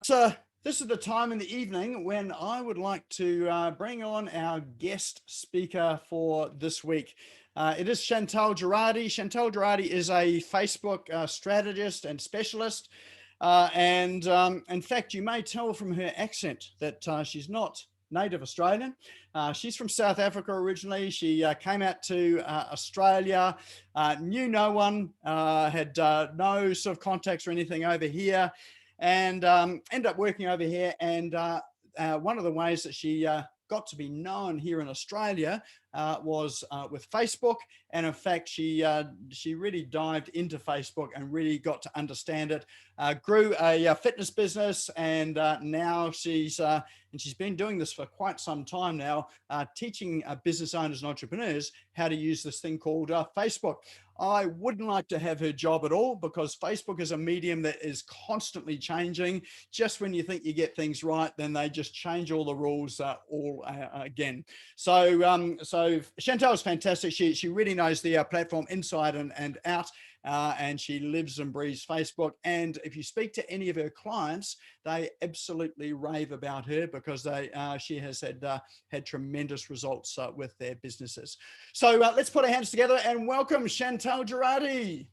this is the time in the evening when I would like to bring on our guest speaker for this week. It is Chantal Gerardy. Chantal Gerardy is a Facebook strategist and specialist. In fact, you may tell from her accent that she's not native Australian. She's from South Africa originally. She came out to Australia, knew no one, had no sort of contacts or anything over here, and ended up working over here. And one of the ways that she got to be known here in Australia was with Facebook. And in fact, she really dived into Facebook and really got to understand it, grew a fitness business, and now she's been doing this for quite some time now, teaching business owners and entrepreneurs how to use this thing called Facebook. I wouldn't like to have her job at all, because Facebook is a medium that is constantly changing. Just when you think you get things right, then they just change all the rules again. So Chantal is fantastic. She really knows the platform inside and out. And she lives and breathes Facebook. And if you speak to any of her clients, they absolutely rave about her, because she has had tremendous results with their businesses. So let's put our hands together and welcome Chantal Gerardy.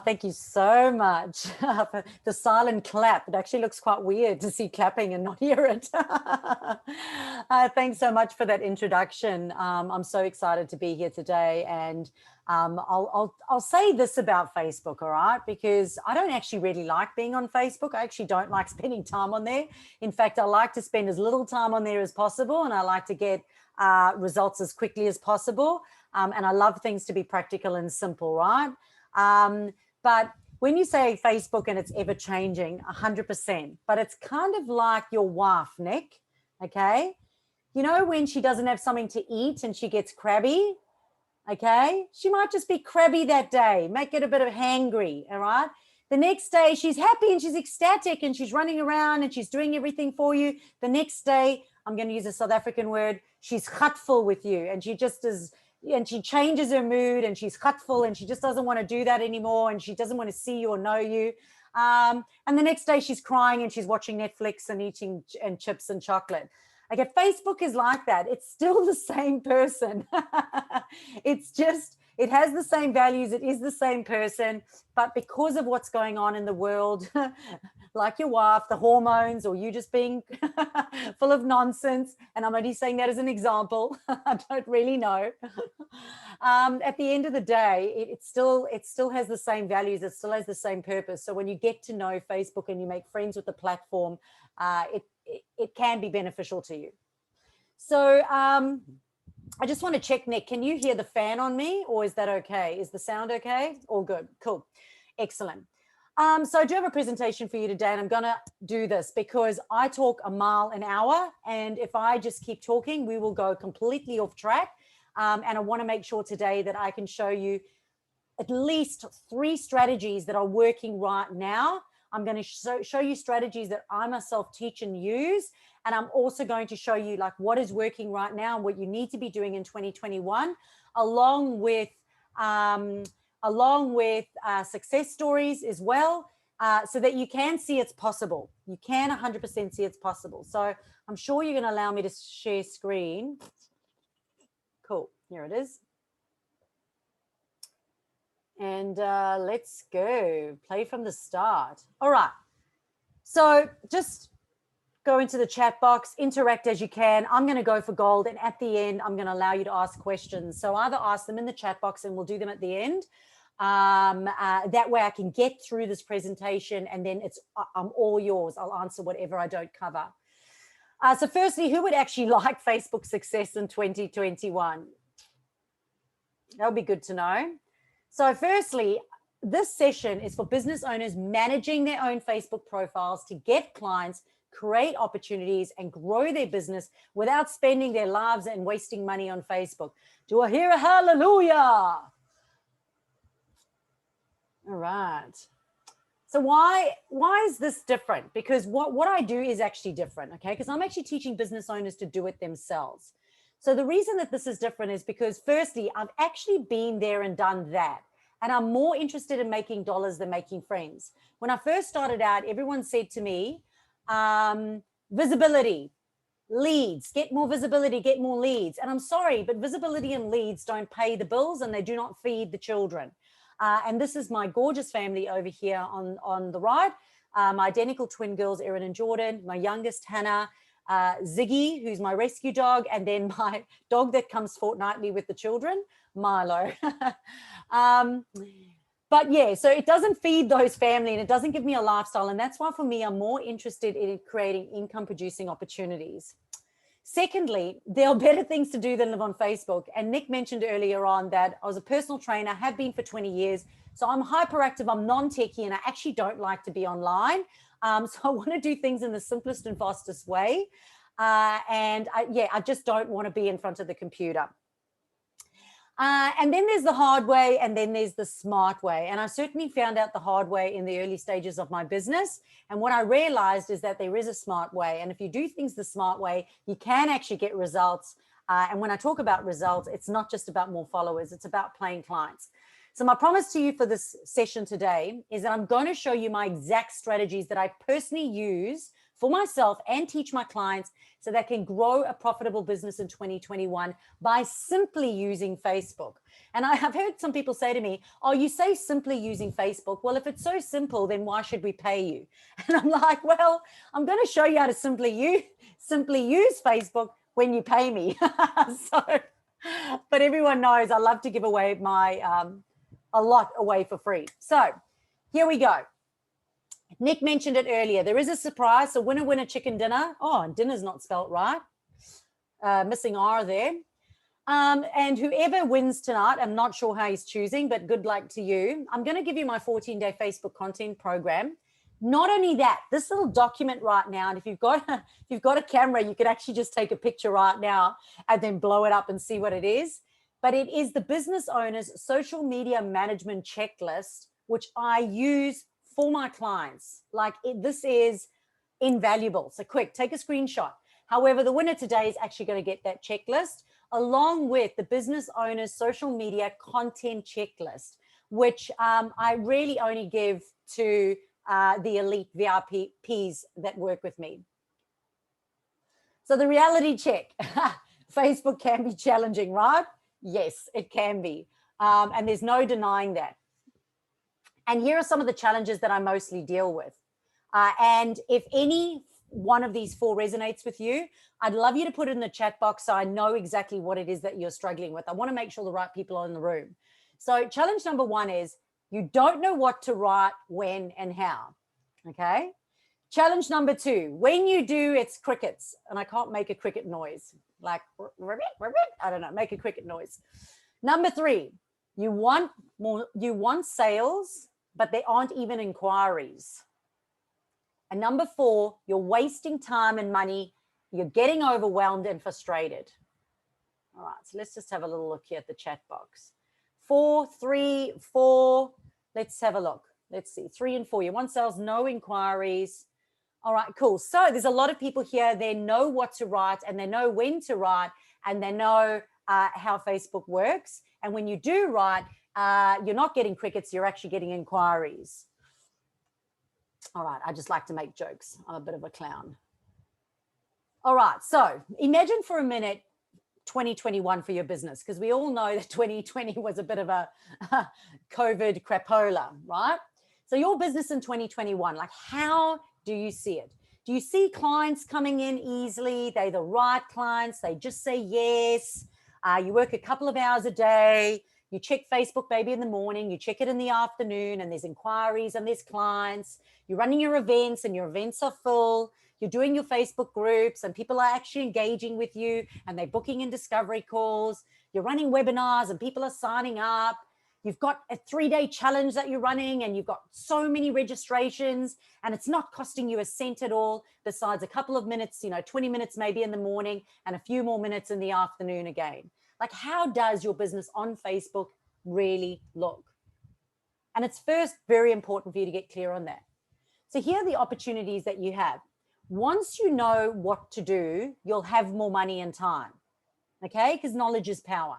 Thank you so much for the silent clap. It actually looks quite weird to see clapping and not hear it. Thanks so much for that introduction. I'm so excited to be here today. And I'll say this about Facebook, all right? Because I don't actually really like being on Facebook. I actually don't like spending time on there. In fact, I like to spend as little time on there as possible, and I like to get results as quickly as possible. And I love things to be practical and simple, right? But when you say Facebook and it's ever changing, 100%, but it's kind of like your wife, Nick, okay? You know, when she doesn't have something to eat and she gets crabby, okay? She might just be crabby that day, make it a bit of hangry, all right? The next day she's happy and she's ecstatic and she's running around and she's doing everything for you. The next day, I'm going to use a South African word, she's gutful with you, and she just is, and she changes her mood and she's gutful and she just doesn't want to do that anymore, and she doesn't want to see you or know you. And the next day she's crying and she's watching Netflix and eating chips and chocolate. Okay, Facebook is like that. It's still the same person. It's just, it has the same values. It is the same person, but because of what's going on in the world, like your wife, the hormones, or you just being full of nonsense, and I'm only saying that as an example, I don't really know. At the end of the day, it still has the same values. It still has the same purpose. So when you get to know Facebook and you make friends with the platform, it can be beneficial to you. So I just want to check, Nick, can you hear the fan on me, or is that okay? Is the sound okay? All good. Cool. Excellent. So I do have a presentation for you today, and I'm going to do this because I talk a mile an hour, and if I just keep talking, we will go completely off track. And I want to make sure today that I can show you at least 3 strategies that are working right now. I'm going to show you strategies that I myself teach and use. And I'm also going to show you like what is working right now and what you need to be doing in 2021, along with success stories as well, so that you can see it's possible. You can 100% see it's possible. So I'm sure you're going to allow me to share screen. Cool. Here it is. And let's go. Play from the start. All right. So just go into the chat box, interact as you can. I'm going to go for gold. And at the end, I'm going to allow you to ask questions. So either ask them in the chat box and we'll do them at the end. That way I can get through this presentation, and then I'm all yours. I'll answer whatever I don't cover. So firstly, who would actually like Facebook success in 2021? That would be good to know. So firstly, this session is for business owners managing their own Facebook profiles to get clients, create opportunities, and grow their business without spending their lives and wasting money on Facebook. Do I hear a hallelujah? All right. So why is this different? Because what I do is actually different, okay? Because I'm actually teaching business owners to do it themselves. So the reason that this is different is because firstly, I've actually been there and done that. and I'm more interested in making dollars than making friends. When I first started out, everyone said to me, visibility, leads, get more visibility, get more leads. And I'm sorry, but visibility and leads don't pay the bills and they do not feed the children. And this is my gorgeous family over here on the right. My identical twin girls, Erin and Jordan, my youngest, Hannah, Ziggy, who's my rescue dog, and then my dog that comes fortnightly with the children, Milo. But yeah, so it doesn't feed those family and it doesn't give me a lifestyle. And that's why for me, I'm more interested in creating income producing opportunities. Secondly, there are better things to do than live on Facebook. And Nick mentioned earlier on that I was a personal trainer, have been for 20 years. So I'm hyperactive, I'm non-techie, and I actually don't like to be online. So I want to do things in the simplest and fastest way. I just don't want to be in front of the computer. And then there's the hard way, and then there's the smart way. And I certainly found out the hard way in the early stages of my business. And what I realized is that there is a smart way. And if you do things the smart way, you can actually get results. And when I talk about results, it's not just about more followers, it's about paying clients. So my promise to you for this session today is that I'm going to show you my exact strategies that I personally use for myself and teach my clients so they can grow a profitable business in 2021 by simply using Facebook. And I have heard some people say to me, oh, you say simply using Facebook. Well, if it's so simple, then why should we pay you? And I'm like, well, I'm going to show you how to simply use Facebook when you pay me. But everyone knows I love to give away a lot away for free. So here we go. Nick mentioned it earlier. There is a surprise. So winner, chicken dinner. Oh, and dinner's not spelt right. Missing R there. And whoever wins tonight, I'm not sure how he's choosing, but good luck to you. I'm going to give you my 14-day Facebook content program. Not only that, this little document right now, and if you've got a camera, you could actually just take a picture right now and then blow it up and see what it is. But it is the business owner's social media management checklist, which I use for my clients. This is invaluable. So quick, take a screenshot. However, the winner today is actually going to get that checklist along with the business owner's social media content checklist, which I really only give to the elite VIPs that work with me. So the reality check, Facebook can be challenging, right? Yes, it can be. And there's no denying that. And here are some of the challenges that I mostly deal with. And if any one of these four resonates with you, I'd love you to put it in the chat box so I know exactly what it is that you're struggling with. I want to make sure the right people are in the room. So challenge number one is you don't know what to write, when, and how. Okay. Challenge number two, when you do, it's crickets. And I can't make a cricket noise. Like, I don't know, make a cricket noise. Number three, you want sales, but there aren't even inquiries. And number four, you're wasting time and money. You're getting overwhelmed and frustrated. All right, so let's just have a little look here at the chat box. 4, 3, 4. Let's have a look. Let's see, 3 and 4. You want sales, no inquiries. All right, cool. So there's a lot of people here. They know what to write and they know when to write and they know how Facebook works. And when you do write, you're not getting crickets, you're actually getting inquiries. All right, I just like to make jokes. I'm a bit of a clown. All right, so imagine for a minute 2021 for your business, because we all know that 2020 was a bit of a COVID crapola, right? So your business in 2021, like how do you see it? Do you see clients coming in easily? They're the right clients. They just say yes. You work a couple of hours a day. You check Facebook maybe in the morning. You check it in the afternoon and there's inquiries and there's clients. You're running your events and your events are full. You're doing your Facebook groups and people are actually engaging with you and they're booking in discovery calls. You're running webinars and people are signing up. You've got a 3-day challenge that you're running and you've got so many registrations and it's not costing you a cent at all besides a couple of minutes, 20 minutes maybe in the morning and a few more minutes in the afternoon again. Like, how does your business on Facebook really look? And it's first very important for you to get clear on that. So here are the opportunities that you have. Once you know what to do, you'll have more money and time, okay? Because knowledge is power.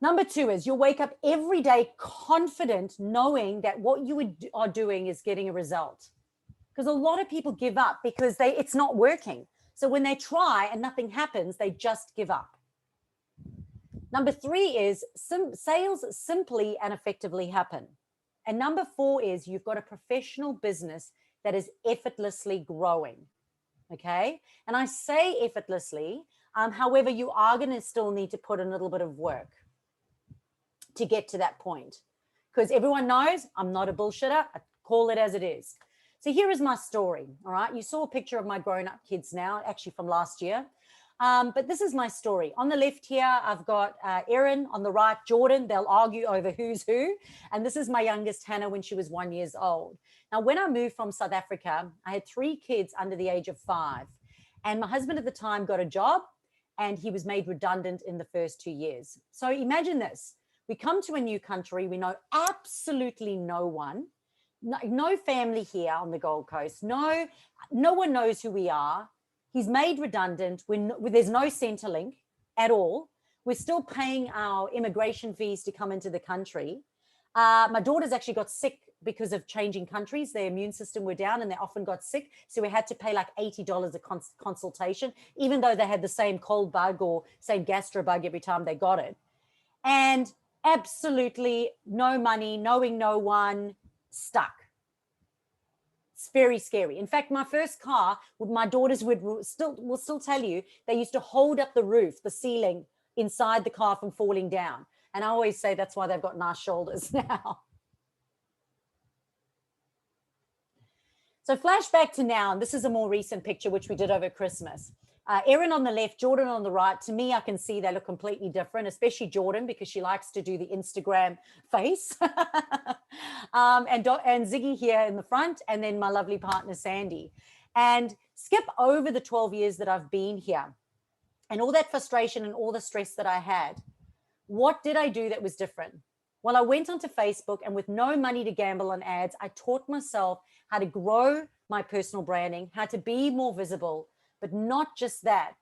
Number 2 is you'll wake up every day confident, knowing that what you are doing is getting a result. Because a lot of people give up because it's not working. So when they try and nothing happens, they just give up. Number 3 is sales simply and effectively happen. And number 4 is you've got a professional business that is effortlessly growing. Okay. And I say effortlessly, however, you are going to still need to put in a little bit of work to get to that point, because everyone knows I'm not a bullshitter. I call it as it is. So here is my story. All right. You saw a picture of my grown-up kids now, actually from last year. But this is my story. On the left here, I've got Erin. On the right, Jordan. They'll argue over who's who. And this is my youngest, Hannah, when she was 1 year old. Now, when I moved from South Africa, I had 3 kids under the age of 5. And my husband at the time got a job, and he was made redundant in the first 2 years. So imagine this. We come to a new country. We know absolutely no one. No family here on the Gold Coast. No one knows who we are. He's made redundant. There's no Centrelink at all. We're still paying our immigration fees to come into the country. My daughters actually got sick because of changing countries. Their immune system were down and they often got sick. So we had to pay like $80 a consultation, even though they had the same cold bug or same gastro bug every time they got it. And absolutely no money, knowing no one, stuck. It's very scary. In fact, my first car, my daughters will still tell you, they used to hold up the roof, the ceiling inside the car from falling down. And I always say that's why they've got nice shoulders now. So flashback to now, and this is a more recent picture, which we did over Christmas. Erin on the left, Jordan on the right. To me, I can see they look completely different, especially Jordan, because she likes to do the Instagram face. And Ziggy here in the front, and then my lovely partner, Sandy. And skip over the 12 years that I've been here and all that frustration and all the stress that I had. What did I do that was different? Well, I went onto Facebook, and with no money to gamble on ads, I taught myself how to grow my personal branding, how to be more visible, but not just that,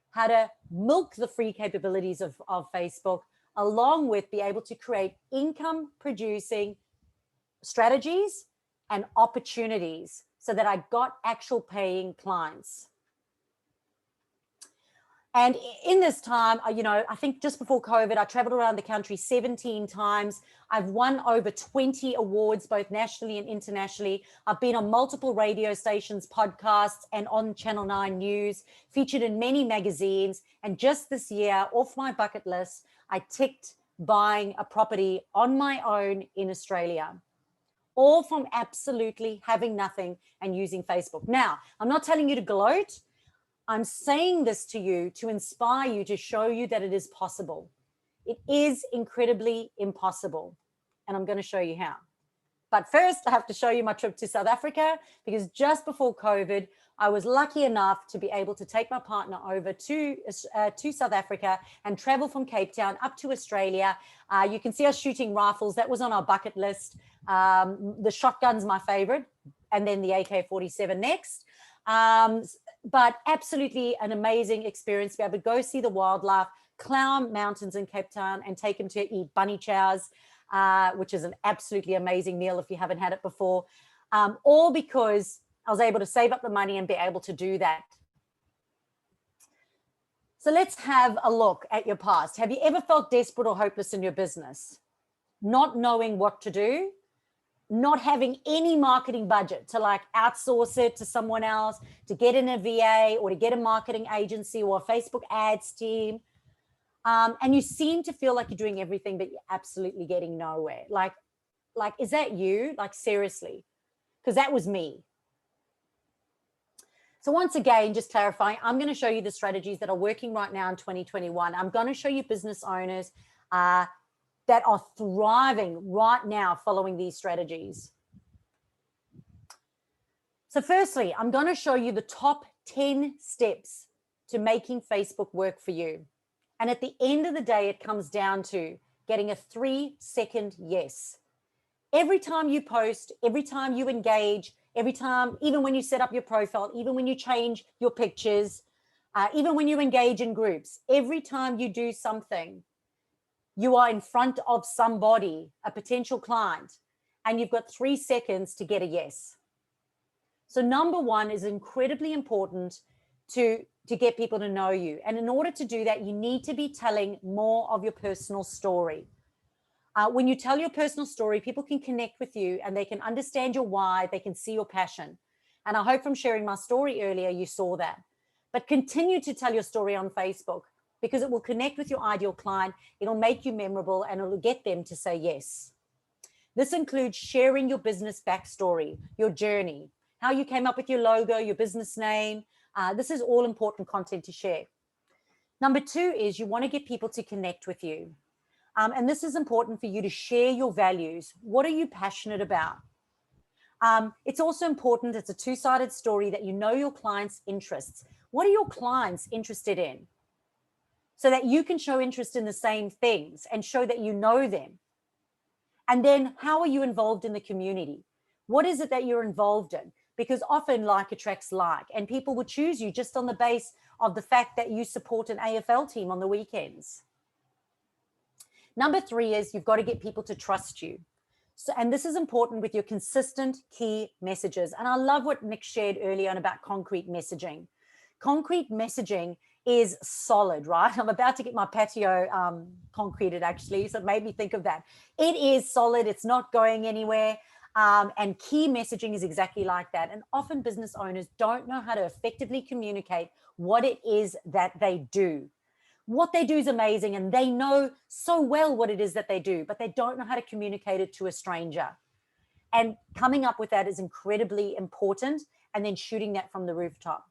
how to milk the free capabilities of Facebook, along with be able to create income producing strategies and opportunities so that I got actual paying clients. And in this time, I think just before COVID, I traveled around the country 17 times. I've won over 20 awards, both nationally and internationally. I've been on multiple radio stations, podcasts, and on Channel 9 News, featured in many magazines. And just this year, off my bucket list, I ticked buying a property on my own in Australia, all from absolutely having nothing and using Facebook. Now, I'm not telling you to gloat. I'm saying this to you to inspire you, to show you that it is possible. It is incredibly impossible. And I'm going to show you how. But first, I have to show you my trip to South Africa, because just before COVID, I was lucky enough to be able to take my partner over to South Africa and travel from Cape Town up to Australia. You can see us shooting rifles. That was on our bucket list. The shotgun's my favorite, and then the AK-47 next. But absolutely an amazing experience to be able to go see the wildlife, climb mountains in Cape Town, and take him to eat bunny chows, which is an absolutely amazing meal if you haven't had it before, all because I was able to save up the money and be able to do that. So let's have a look at your past. Have you ever felt desperate or hopeless in your business? Not knowing what to do? Not having any marketing budget to like outsource it to someone else, to get in a VA or to get a marketing agency or a Facebook ads team. And you seem to feel like you're doing everything, but you're absolutely getting nowhere. Like, is that you? Like, seriously? Because that was me. So once again, just clarifying, I'm going to show you the strategies that are working right now in 2021. I'm going to show you business owners that are thriving right now following these strategies. So firstly, I'm going to show you the top 10 steps to making Facebook work for you. And at the end of the day, it comes down to getting a 3-second yes. Every time you post, every time you engage, every time, even when you set up your profile, even when you change your pictures, even when you engage in groups, every time you do something, you are in front of somebody, a potential client, and you've got 3 seconds to get a yes. So number one is incredibly important to get people to know you. And in order to do that, you need to be telling more of your personal story. When you tell your personal story, people can connect with you and they can understand your why, they can see your passion. And I hope from sharing my story earlier, you saw that. But continue to tell your story on Facebook because it will connect with your ideal client. It'll make you memorable and it'll get them to say yes. This includes sharing your business backstory, your journey, how you came up with your logo, your business name. This is all important content to share. Number two is you want to get people to connect with you. And this is important for you to share your values. What are you passionate about? It's also important, it's a two-sided story, that you know your clients' interests. What are your clients interested in? So that you can show interest in the same things and show that you know them. And then how are you involved in the community? What is it that you're involved in? Because often like attracts like, and people will choose you just on the base of the fact that you support an AFL team on the weekends. Number three is you've got to get people to trust you. So, and this is important with your consistent key messages. And I love what Nick shared earlier on about concrete messaging. Concrete messaging is solid, right? I'm about to get my patio concreted actually, so it made me think of that. It is solid, it's not going anywhere. And key messaging is exactly like that. And often business owners don't know how to effectively communicate what it is that they do. What they do is amazing and they know so well what it is that they do, but they don't know how to communicate it to a stranger. And coming up with that is incredibly important, and then shooting that from the rooftop.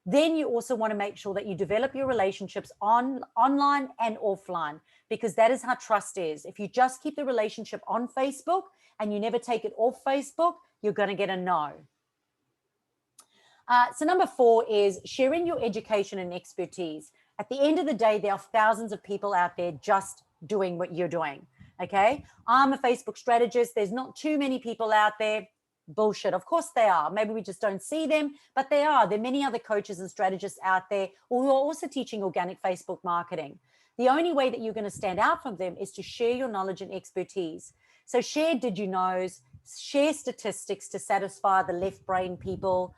Then you also want to make sure that you develop your relationships online and offline, because that is how trust is. If you just keep the relationship on Facebook and you never take it off Facebook, you're going to get a no. So number four is sharing your education and expertise. At the end of the day, there are thousands of people out there just doing what you're doing. Okay. I'm a Facebook strategist. There's not too many people out there. Bullshit. Of course they are. Maybe we just don't see them, but they are. There are many other coaches and strategists out there who are also teaching organic Facebook marketing. The only way that you're going to stand out from them is to share your knowledge and expertise. So share did you knows, share statistics to satisfy the left brain people,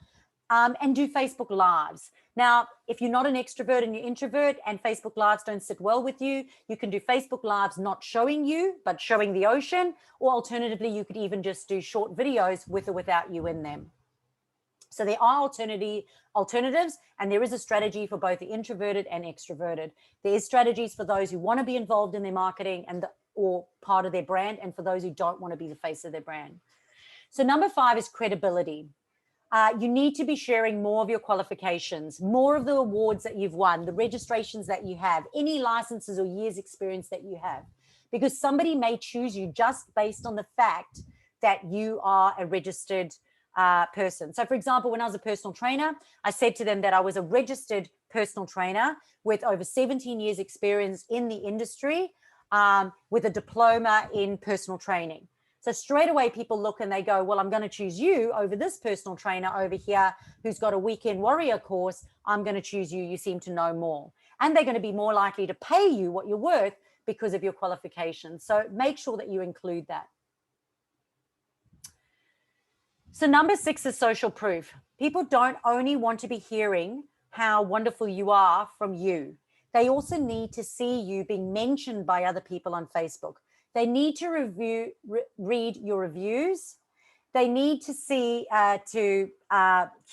and do Facebook Lives. Now, if you're not an extrovert and you're introvert and Facebook Lives don't sit well with you, you can do Facebook Lives not showing you, but showing the ocean, or alternatively, you could even just do short videos with or without you in them. So there are alternatives, and there is a strategy for both the introverted and extroverted. There is strategies for those who want to be involved in their marketing or part of their brand, and for those who don't want to be the face of their brand. So number five is credibility. You need to be sharing more of your qualifications, more of the awards that you've won, the registrations that you have, any licenses or years experience that you have, because somebody may choose you just based on the fact that you are a registered person. So for example, when I was a personal trainer, I said to them that I was a registered personal trainer with over 17 years experience in the industry, with a diploma in personal training. So straight away people look and they go, well, I'm going to choose you over this personal trainer over here who's got a weekend warrior course. I'm going to choose you. You seem to know more. And they're going to be more likely to pay you what you're worth because of your qualifications. So make sure that you include that. So number six is social proof. People don't only want to be hearing how wonderful you are from you. They also need to see you being mentioned by other people on Facebook. They need to read your reviews. They need to see, hear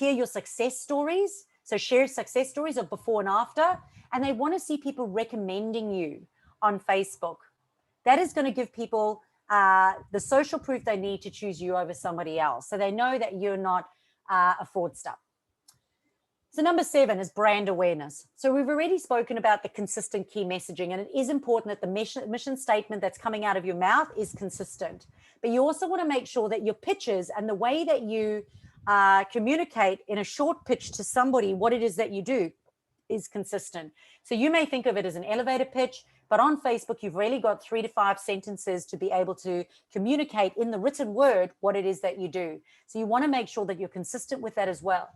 your success stories. So share success stories of before and after. And they want to see people recommending you on Facebook. That is going to give people the social proof they need to choose you over somebody else. So they know that you're not a fraudster. So number seven is brand awareness. So we've already spoken about the consistent key messaging, and it is important that the mission statement that's coming out of your mouth is consistent. But you also want to make sure that your pitches and the way that you communicate in a short pitch to somebody what it is that you do is consistent. So you may think of it as an elevator pitch, but on Facebook, you've really got 3 to 5 sentences to be able to communicate in the written word what it is that you do. So you want to make sure that you're consistent with that as well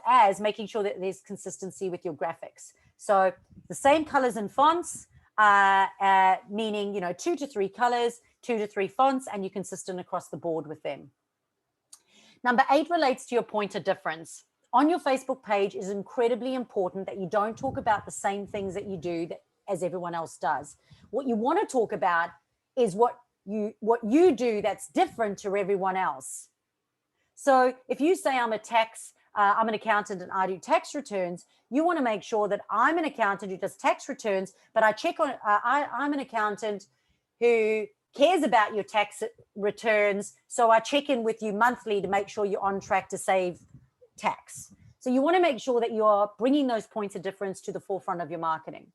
as making sure that there's consistency with your graphics. So the same colors and fonts, meaning, 2 to 3 colors, 2 to 3 fonts, and you're consistent across the board with them. Number 8 relates to your point of difference. On your Facebook page, it is incredibly important that you don't talk about the same things that you do as everyone else does. What you want to talk about is what you do that's different to everyone else. So if you say I'm an accountant and I do tax returns, you want to make sure that I'm an accountant who does tax returns, but I'm an accountant who cares about your tax returns. So I check in with you monthly to make sure you're on track to save tax. So you want to make sure that you are bringing those points of difference to the forefront of your marketing.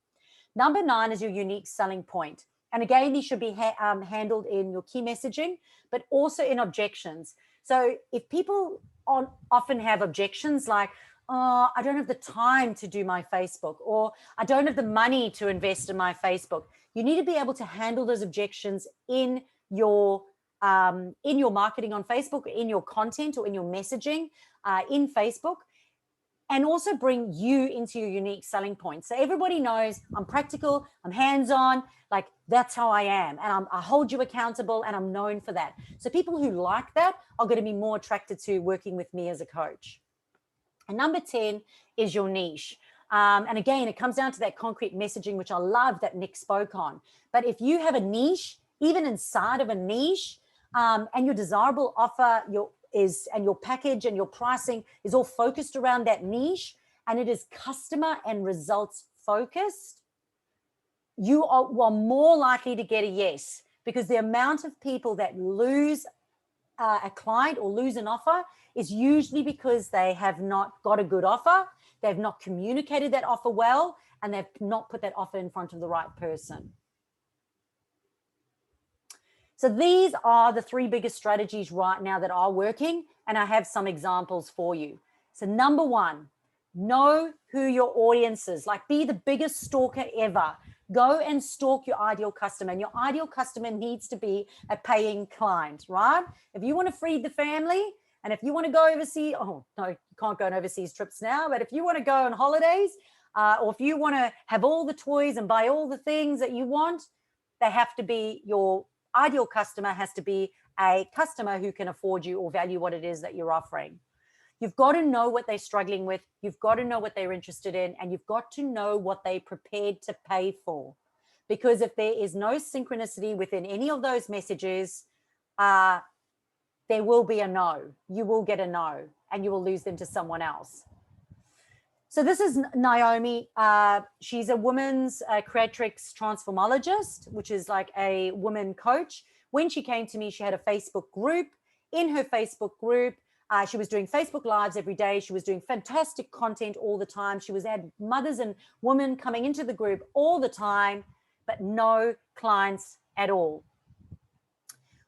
Number 9 is your unique selling point. And again, these should be handled in your key messaging, but also in objections. So if people often have objections like, oh, I don't have the time to do my Facebook, or I don't have the money to invest in my Facebook, you need to be able to handle those objections in your marketing on Facebook, in your content or in your messaging in Facebook, and also bring you into your unique selling point. So everybody knows I'm practical, I'm hands-on, like that's how I am. And I hold you accountable and I'm known for that. So people who like that are going to be more attracted to working with me as a coach. And number 10 is your niche. And again, it comes down to that concrete messaging, which I love that Nick spoke on. But if you have a niche, even inside of a niche, and your desirable offer, and your package and your pricing is all focused around that niche, and it is customer and results focused, you are more likely to get a yes, because the amount of people that lose a client or lose an offer is usually because they have not got a good offer, they've not communicated that offer well, and they've not put that offer in front of the right person. So these are the 3 biggest strategies right now that are working, and I have some examples for you. So number 1, know who your audience is. Like, be the biggest stalker ever. Go and stalk your ideal customer, and your ideal customer needs to be a paying client, right? If you want to feed the family, and if you want to go overseas, oh no, you can't go on overseas trips now, but if you want to go on holidays, or if you want to have all the toys and buy all the things that you want, they have to be your ideal customer, has to be a customer who can afford you or value what it is that you're offering. You've got to know what they're struggling with. You've got to know what they're interested in, and you've got to know what they're prepared to pay for. Because if there is no synchronicity within any of those messages, there will be a no. You will get a no, and you will lose them to someone else. So this is Naomi. She's a women's creatrix transformologist, which is like a woman coach. When she came to me, she had a Facebook group. In her Facebook group, she was doing Facebook Lives every day. She was doing fantastic content all the time. She had mothers and women coming into the group all the time, but no clients at all.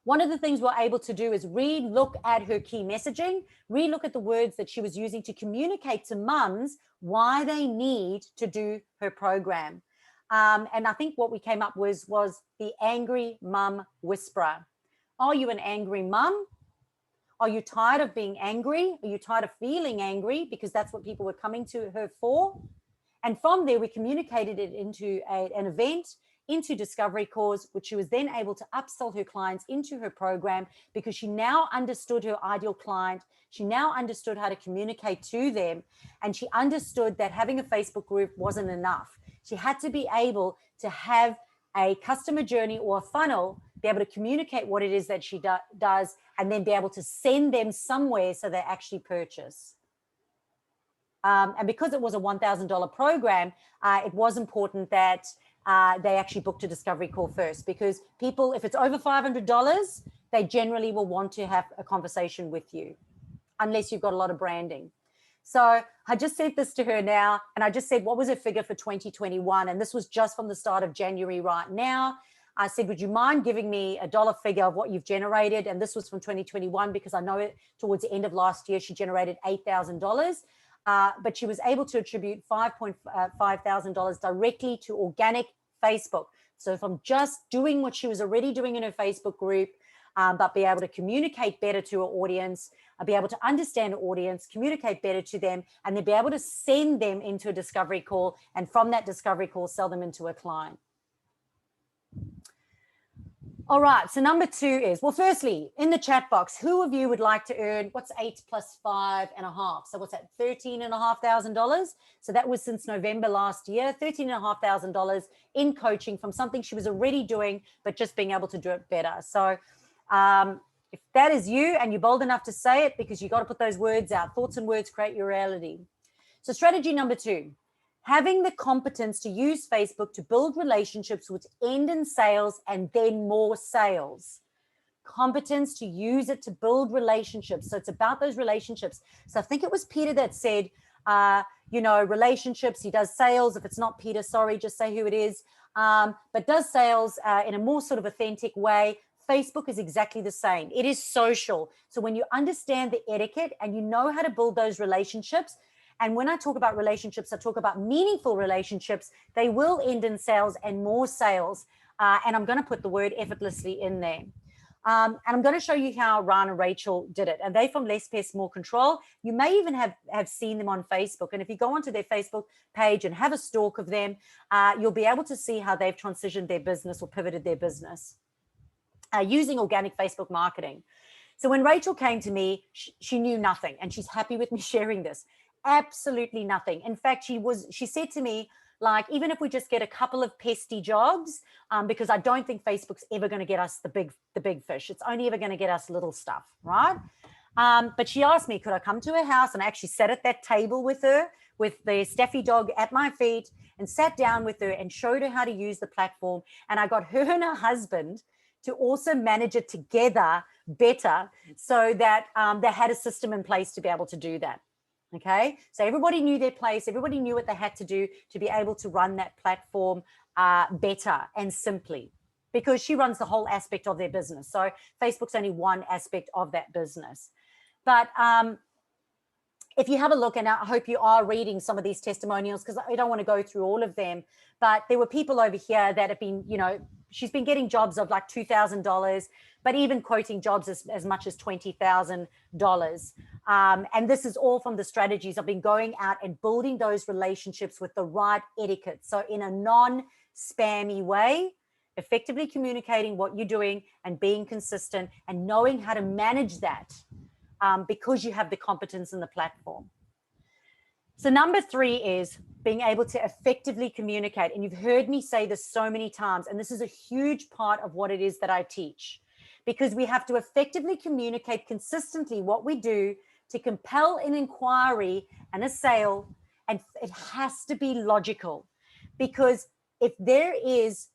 One of the things we're able to do is re-look at her key messaging, re-look at the words that she was using to communicate to mums why they need to do her program. And I think what we came up with was the angry mum whisperer. Are you an angry mum? Are you tired of being angry? Are you tired of feeling angry? Because that's what people were coming to her for. And from there, we communicated it into an event, into discovery calls, which she was then able to upsell her clients into her program, because she now understood her ideal client. She now understood how to communicate to them. And she understood that having a Facebook group wasn't enough. She had to be able to have a customer journey or a funnel, be able to communicate what it is that she does, and then be able to send them somewhere so they actually purchase. And because it was a $1,000 program, it was important that they actually booked a discovery call first, because people, if it's over $500, they generally will want to have a conversation with you, unless you've got a lot of branding. So I just said this to her now, and I just said, what was her figure for 2021? And this was just from the start of January right now. I said, would you mind giving me a dollar figure of what you've generated? And this was from 2021, because I know it towards the end of last year, she generated $8,000. But she was able to attribute $5,500 directly to organic Facebook. So from just doing what she was already doing in her Facebook group, but be able to communicate better to her audience, be able to understand her audience, communicate better to them, and then be able to send them into a discovery call, and from that discovery call, sell them into a client. All right, so number 2 is, well, firstly, in the chat box, who of you would like to earn, what's 8 plus 5.5? So what's that, $13,500? So that was since November last year, $13,500 in coaching from something she was already doing, but just being able to do it better. So if that is you and you're bold enough to say it, because you got to put those words out, thoughts and words create your reality. So strategy number 2, having the competence to use Facebook to build relationships which end in sales and then more sales. Competence to use it to build relationships. So it's about those relationships. So I think it was Peter that said, relationships, he does sales. If it's not Peter, sorry, just say who it is. But does sales in a more sort of authentic way. Facebook is exactly the same. It is social. So when you understand the etiquette and you know how to build those relationships, and when I talk about relationships, I talk about meaningful relationships, they will end in sales and more sales. And I'm going to put the word effortlessly in there. And I'm going to show you how Ron and Rachel did it. And they from Less Pest, More Control. You may even have seen them on Facebook. And if you go onto their Facebook page and have a stalk of them, you'll be able to see how they've transitioned their business or pivoted their business using organic Facebook marketing. So when Rachel came to me, she knew nothing, and she's happy with me sharing this. Absolutely nothing. In fact, she said to me, like, even if we just get a couple of pesty jobs, because I don't think Facebook's ever going to get us the big fish. It's only ever going to get us little stuff, right? But she asked me, could I come to her house? And I actually sat at that table with her, with the Staffy dog at my feet, and sat down with her and showed her how to use the platform. And I got her and her husband to also manage it together better, so that they had a system in place to be able to do that. Okay, so everybody knew their place, everybody knew what they had to do to be able to run that platform better and simply, because she runs the whole aspect of their business. So Facebook's only one aspect of that business. But if you have a look, and I hope you are reading some of these testimonials, because I don't want to go through all of them, but there were people over here that have been, she's been getting jobs of like $2,000, but even quoting jobs as much as $20,000. And this is all from the strategies of been going out and building those relationships with the right etiquette. So in a non-spammy way, effectively communicating what you're doing and being consistent and knowing how to manage that because you have the competence in the platform. So number 3 is being able to effectively communicate. And you've heard me say this so many times, and this is a huge part of what it is that I teach, because we have to effectively communicate consistently what we do to compel an inquiry and a sale. And it has to be logical, because if there is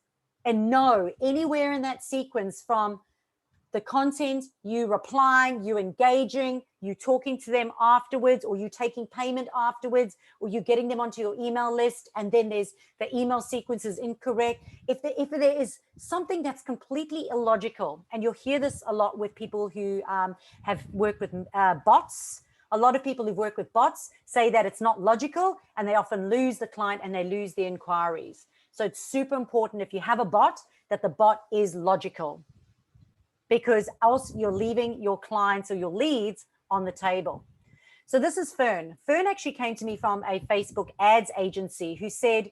a no anywhere in that sequence, from the content, you replying, you engaging, you talking to them afterwards, or you taking payment afterwards, or you getting them onto your email list, and then there's the email sequence is incorrect. If there is something that's completely illogical, and you'll hear this a lot with people who have worked with bots. A lot of people who've worked with bots say that it's not logical, and they often lose the client and they lose the inquiries. So it's super important, if you have a bot, that the bot is logical, because else you're leaving your clients or your leads on the table. So this is Fern. Fern actually came to me from a Facebook ads agency who said,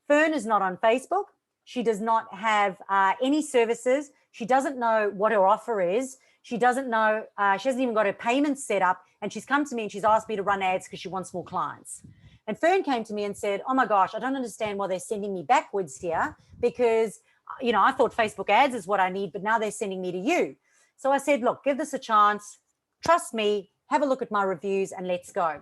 Fern is not on Facebook. She does not have any services. She doesn't know what her offer is. She doesn't know, she hasn't even got her payments set up. And she's come to me and she's asked me to run ads because she wants more clients. And Fern came to me and said, oh my gosh, I don't understand why they're sending me backwards here, because I thought Facebook ads is what I need, but now they're sending me to you. So I said, look, give this a chance. Trust me, have a look at my reviews and let's go.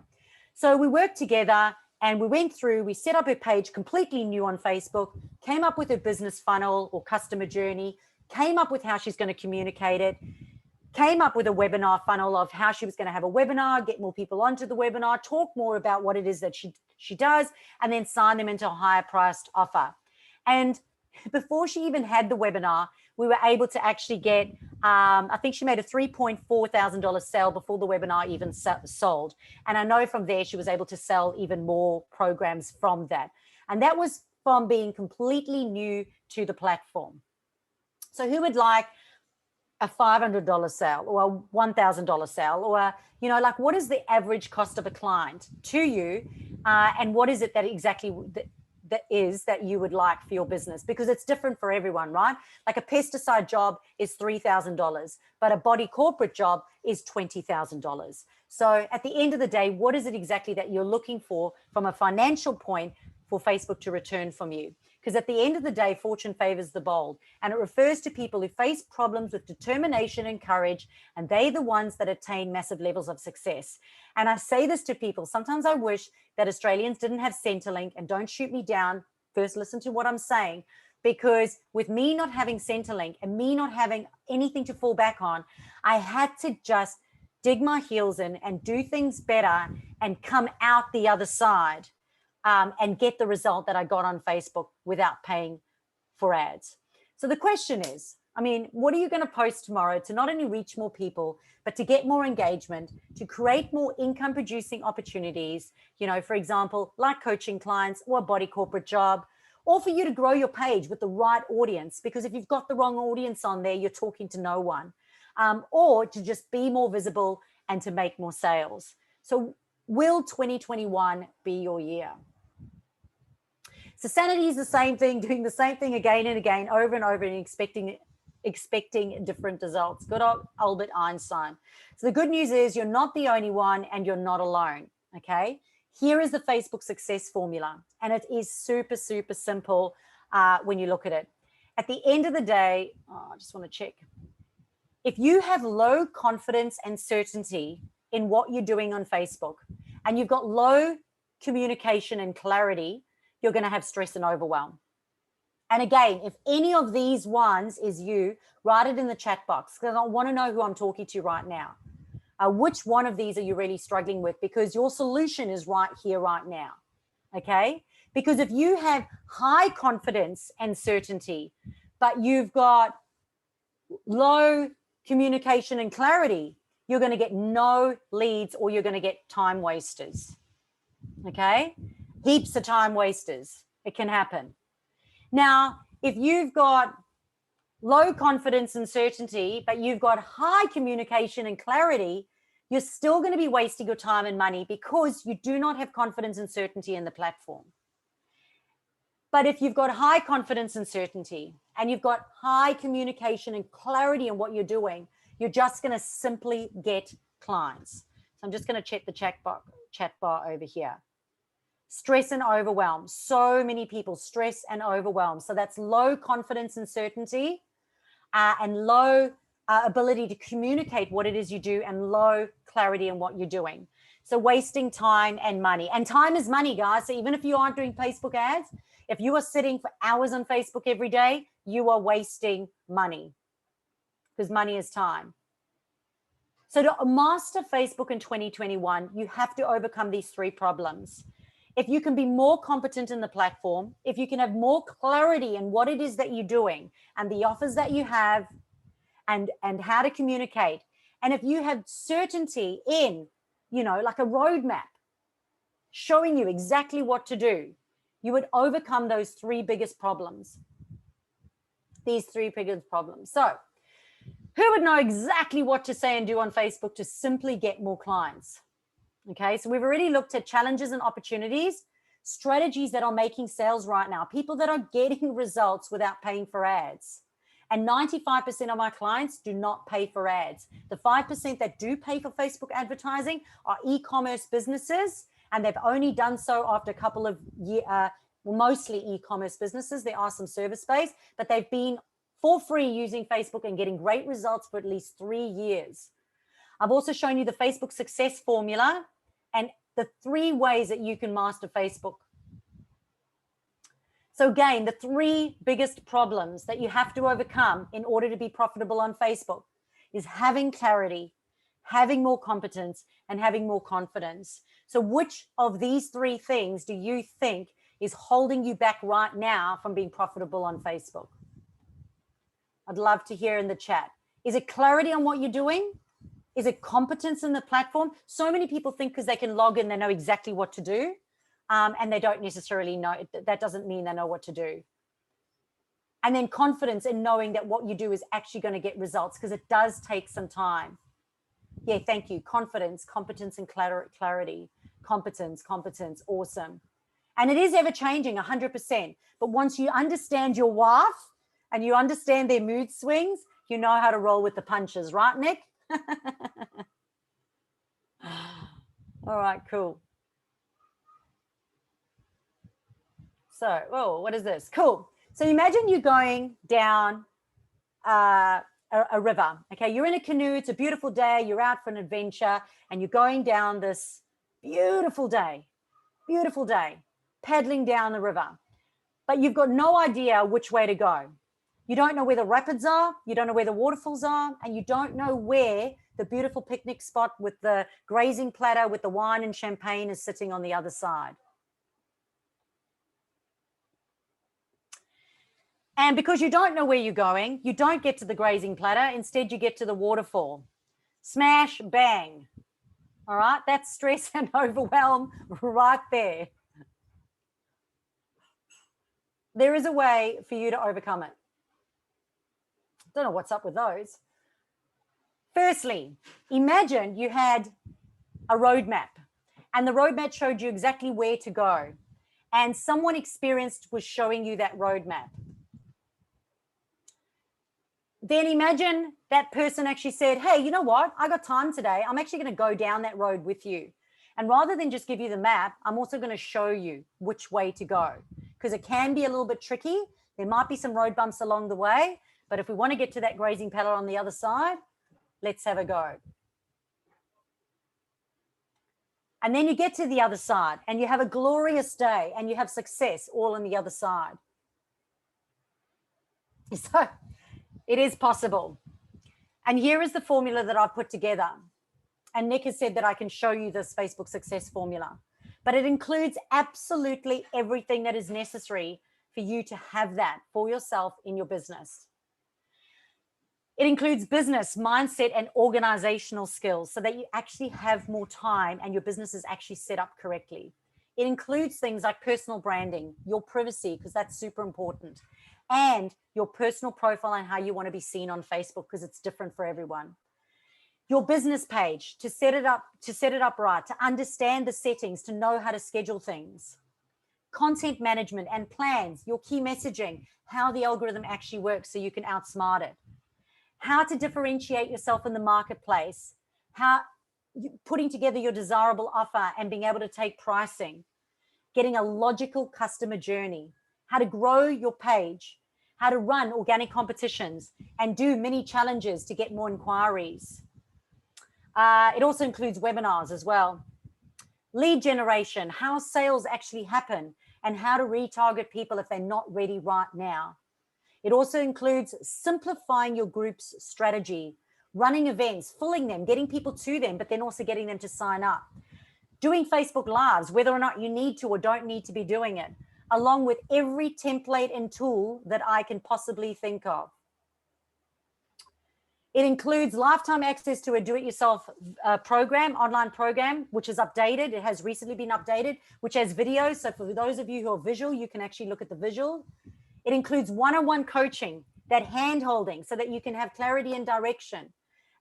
So we worked together and we went through, we set up her page completely new on Facebook, came up with her business funnel or customer journey, came up with how she's going to communicate it, came up with a webinar funnel of how she was going to have a webinar, get more people onto the webinar, talk more about what it is that she does, and then sign them into a higher priced offer. And before she even had the webinar, we were able to actually get, I think she made a $3,400 sale before the webinar even sold. And I know from there she was able to sell even more programs from that. And that was from being completely new to the platform. So who would like a $500 sale or a $1,000 sale, or, like, what is the average cost of a client to you? And what is it that exactly that is that you would like for your business, because it's different for everyone, right? Like a pesticide job is $3,000, but a body corporate job is $20,000. So at the end of the day, what is it exactly that you're looking for from a financial point for Facebook to return from you? Because at the end of the day, fortune favors the bold, and it refers to people who face problems with determination and courage, and they're the ones that attain massive levels of success. And I say this to people, sometimes I wish that Australians didn't have Centrelink, and don't shoot me down. First, listen to what I'm saying, because with me not having Centrelink and me not having anything to fall back on, I had to just dig my heels in and do things better and come out the other side. And get the result that I got on Facebook without paying for ads. So the question is, I mean, what are you going to post tomorrow to not only reach more people, but to get more engagement, to create more income producing opportunities, you know, for example, like coaching clients or a body corporate job, or for you to grow your page with the right audience, because if you've got the wrong audience on there, you're talking to no one, or to just be more visible and to make more sales. So will 2021 be your year? So sanity is the same thing, doing the same thing again and again, over and over, and expecting different results. Good old Albert Einstein. So the good news is you're not the only one, and you're not alone, okay? Here is the Facebook success formula, and it is super, super simple when you look at it. At the end of the day, I just want to check. If you have low confidence and certainty in what you're doing on Facebook, and you've got low communication and clarity, you're going to have stress and overwhelm. And again, if any of these ones is you, write it in the chat box, because I want to know who I'm talking to right now. Which one of these are you really struggling with? Because your solution is right here, right now. Okay? Because if you have high confidence and certainty, but you've got low communication and clarity, you're going to get no leads, or you're going to get time wasters. Okay? Heaps of time wasters. It can happen. Now, if you've got low confidence and certainty, but you've got high communication and clarity, you're still going to be wasting your time and money, because you do not have confidence and certainty in the platform. But if you've got high confidence and certainty, and you've got high communication and clarity in what you're doing, you're just going to simply get clients. So I'm just going to check the chat bar over here. Stress and overwhelm. So many people stress and overwhelm. So that's low confidence and certainty, and low ability to communicate what it is you do, and low clarity in what you're doing. So wasting time and money. And time is money, guys. So even if you aren't doing Facebook ads, if you are sitting for hours on Facebook every day, you are wasting money, because money is time. So to master Facebook in 2021, you have to overcome these three problems. If you can be more competent in the platform, if you can have more clarity in what it is that you're doing and the offers that you have, and how to communicate, and if you have certainty in, you know, like a roadmap showing you exactly what to do, you would overcome those three biggest problems. These three biggest problems. So who would know exactly what to say and do on Facebook to simply get more clients? Okay, so we've already looked at challenges and opportunities, strategies that are making sales right now, people that are getting results without paying for ads. And 95% of my clients do not pay for ads. The 5% that do pay for Facebook advertising are e-commerce businesses, and they've only done so after a couple of years, mostly e-commerce businesses. There are some service-based, but they've been for free using Facebook and getting great results for at least 3 years. I've also shown you the Facebook success formula and the 3 ways that you can master Facebook. So again, the 3 biggest problems that you have to overcome in order to be profitable on Facebook is having clarity, having more competence, and having more confidence. So which of these 3 things do you think is holding you back right now from being profitable on Facebook? I'd love to hear in the chat. Is it clarity on what you're doing? Is it competence in the platform? So many people think because they can log in, they know exactly what to do. And they don't necessarily know. That doesn't mean they know what to do. And then confidence in knowing that what you do is actually going to get results, because it does take some time. Yeah, thank you. Confidence, competence, and clarity. Competence, awesome. And it is ever changing 100%. But once you understand your wife and you understand their mood swings, you know how to roll with the punches, right, Nick? All right, cool. So, oh, what is this? Cool. So imagine you going down a river. Okay, you're in a canoe. It's a beautiful day. You're out for an adventure, and you're going down this beautiful day, paddling down the river. But you've got no idea which way to go. You don't know where the rapids are. You don't know where the waterfalls are, and you don't know where the beautiful picnic spot with the grazing platter with the wine and champagne is sitting on the other side. And because you don't know where you're going, you don't get to the grazing platter. Instead, you get to the waterfall. Smash, bang. All right, that's stress and overwhelm right there. There is a way for you to overcome it. Don't know what's up with those. Firstly, imagine you had a roadmap, and the roadmap showed you exactly where to go, and someone experienced was showing you that roadmap. Then imagine that person actually said, hey, you know what? I got time today. I'm actually going to go down that road with you. And rather than just give you the map, I'm also going to show you which way to go, because it can be a little bit tricky. There might be some road bumps along the way, but if we want to get to that grazing paddock on the other side, let's have a go. And then you get to the other side and you have a glorious day and you have success all on the other side. So it is possible. And here is the formula that I've put together. And Nick has said that I can show you this Facebook success formula, but it includes absolutely everything that is necessary for you to have that for yourself in your business. It includes business, mindset, and organizational skills so that you actually have more time and your business is actually set up correctly. It includes things like personal branding, your privacy, because that's super important, and your personal profile and how you want to be seen on Facebook, because it's different for everyone. Your business page, to set it up right, to understand the settings, to know how to schedule things. Content management and plans, your key messaging, how the algorithm actually works so you can outsmart it. How to differentiate yourself in the marketplace, how putting together your desirable offer and being able to take pricing, getting a logical customer journey, how to grow your page, how to run organic competitions and do mini challenges to get more inquiries. It also includes webinars as well. Lead generation, how sales actually happen and how to retarget people if they're not ready right now. It also includes simplifying your group's strategy, running events, filling them, getting people to them, but then also getting them to sign up. Doing Facebook Lives, whether or not you need to or don't need to be doing it, along with every template and tool that I can possibly think of. It includes lifetime access to a do-it-yourself program, online program, which is updated. It has recently been updated, which has videos. So for those of you who are visual, you can actually look at the visual. It includes one-on-one coaching, that hand-holding so that you can have clarity and direction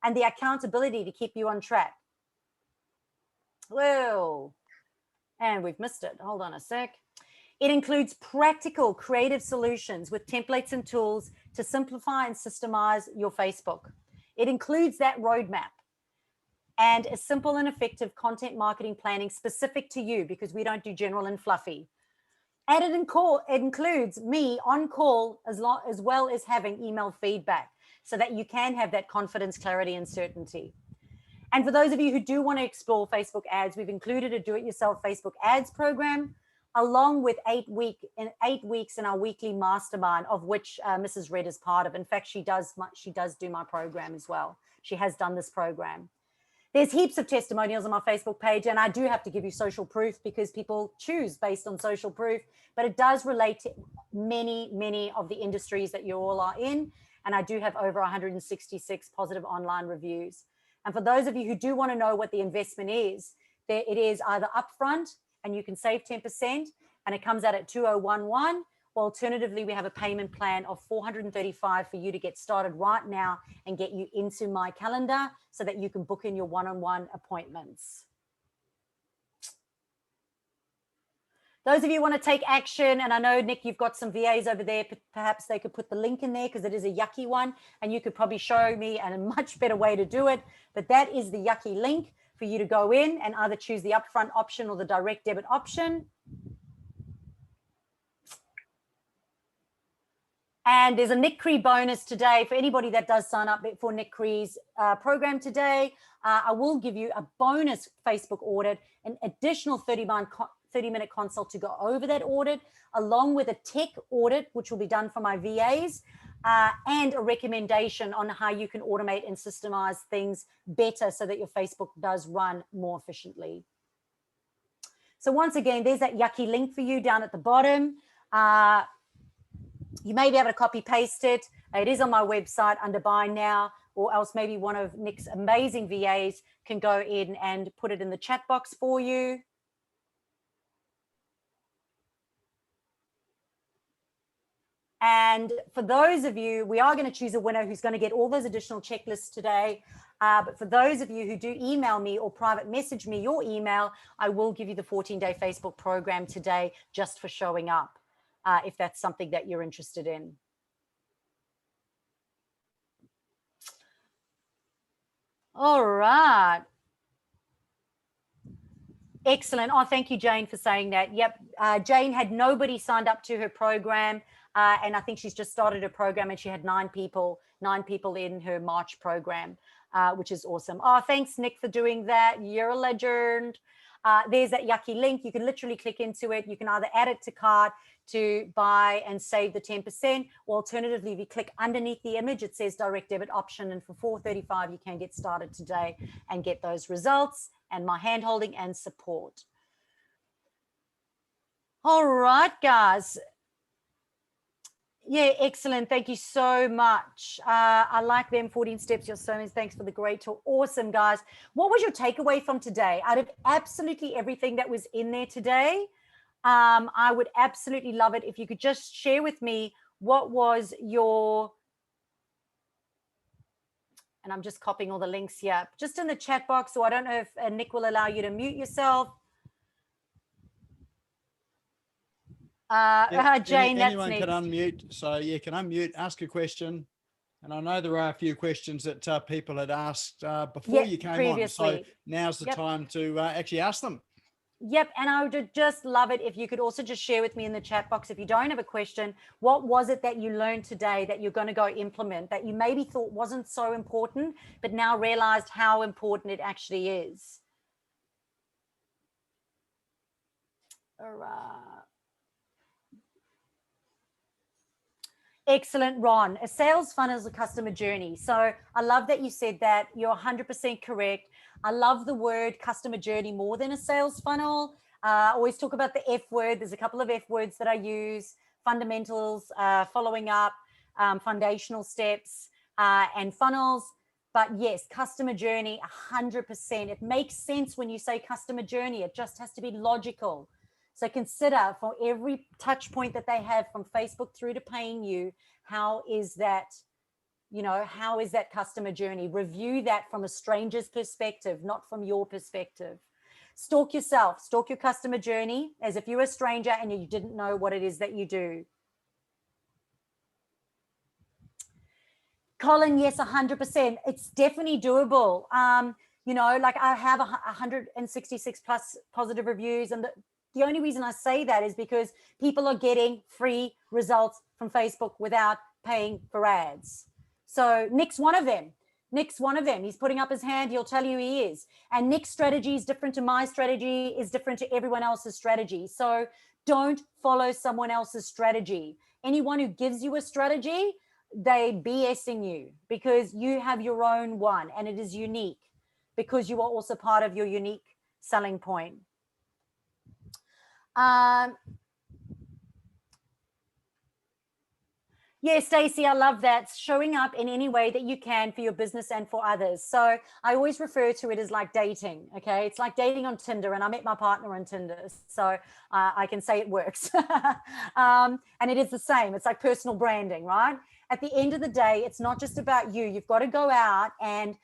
and the accountability to keep you on track. Whoa, and we've missed it. Hold on a sec. It includes practical, creative solutions with templates and tools to simplify and systemize your Facebook. It includes that roadmap and a simple and effective content marketing planning specific to you, because we don't do general and fluffy. And it includes me on call as well as having email feedback so that you can have that confidence, clarity, and certainty. And for those of you who do want to explore Facebook ads, we've included a do-it-yourself Facebook ads program, along with 8 weeks in our weekly mastermind, of which Mrs. Red is part of. In fact, she does do my program as well. She has done this program. There's heaps of testimonials on my Facebook page, and I do have to give you social proof because people choose based on social proof, but it does relate to many of the industries that you all are in. And I do have over 166 positive online reviews. And for those of you who do want to know what the investment is, it is either upfront and you can save 10% and it comes out at 2011. Or alternatively, we have a payment plan of $435 for you to get started right now and get you into my calendar so that you can book in your one-on-one appointments. Those of you who want to take action, and I know, Nick, you've got some VAs over there, perhaps they could put the link in there because it is a yucky one, and you could probably show me a much better way to do it. But that is the yucky link for you to go in and either choose the upfront option or the direct debit option. And there's a Nick Cree bonus today for anybody that does sign up for Nick Cree's program today. I will give you a bonus Facebook audit, an additional 30-minute consult to go over that audit, along with a tech audit, which will be done for my VAs, and a recommendation on how you can automate and systemize things better so that your Facebook does run more efficiently. So once again, there's that yucky link for you down at the bottom. You may be able to copy paste it. It is on my website under buy now, or else maybe one of Nick's amazing VAs can go in and put it in the chat box for you. And for those of you, we are going to choose a winner who's going to get all those additional checklists today. But for those of you who do email me or private message me your email, I will give you the 14-day Facebook program today just for showing up, if that's something that you're interested in. All right. Excellent. Oh, thank you, Jane, for saying that. Yep. Jane had nobody signed up to her program. And I think she's just started her program and she had 9 people in her March program, which is awesome. Oh, thanks, Nick, for doing that. You're a legend. There's that yucky link. You can literally click into it. You can either add it to cart to buy and save the 10%, or alternatively, if you click underneath the image, it says direct debit option. And for $4.35, you can get started today and get those results and my handholding and support. All right, guys. Yeah, excellent. Thank you so much. I like them 14 steps. You're so much. Thanks for the great talk. Awesome, guys. What was your takeaway from today? Out of absolutely everything that was in there today, I would absolutely love it if you could just share with me what was your, and I'm just copying all the links here, just in the chat box. So I don't know if Nick will allow you to mute yourself. Jane, anyone can unmute. So you can unmute, ask a question. And I know there are a few questions that people had asked before you came previously on. So now's the time to actually ask them. Yep. And I would just love it if you could also just share with me in the chat box, if you don't have a question, what was it that you learned today that you're going to go implement that you maybe thought wasn't so important, but now realized how important it actually is? All right. Excellent, Ron. A sales funnel is a customer journey. So I love that you said that. You're 100% correct. I love the word customer journey more than a sales funnel. I always talk about the F word. There's a couple of F words that I use: fundamentals, following up, foundational steps, and funnels. But yes, customer journey, 100%. It makes sense when you say customer journey. It just has to be logical. So consider for every touch point that they have from Facebook through to paying you, how is that, how is that customer journey? Review that from a stranger's perspective, not from your perspective. Stalk yourself, stalk your customer journey as if you're a stranger and you didn't know what it is that you do. Colin, yes, 100%. It's definitely doable. Like I have 166 plus positive reviews, and the only reason I say that is because people are getting free results from Facebook without paying for ads. So Nick's one of them. He's putting up his hand. He'll tell you he is. And Nick's strategy is different to my strategy, is different to everyone else's strategy. So don't follow someone else's strategy. Anyone who gives you a strategy, they BSing you, because you have your own one and it is unique, because you are also part of your unique selling point. Yeah, Stacey, I love that. Showing up in any way that you can for your business and for others. So I always refer to it as like dating. Okay. It's like dating on Tinder, and I met my partner on Tinder. So I can say it works. And it is the same. It's like personal branding, right? At the end of the day, it's not just about you. You've got to go out and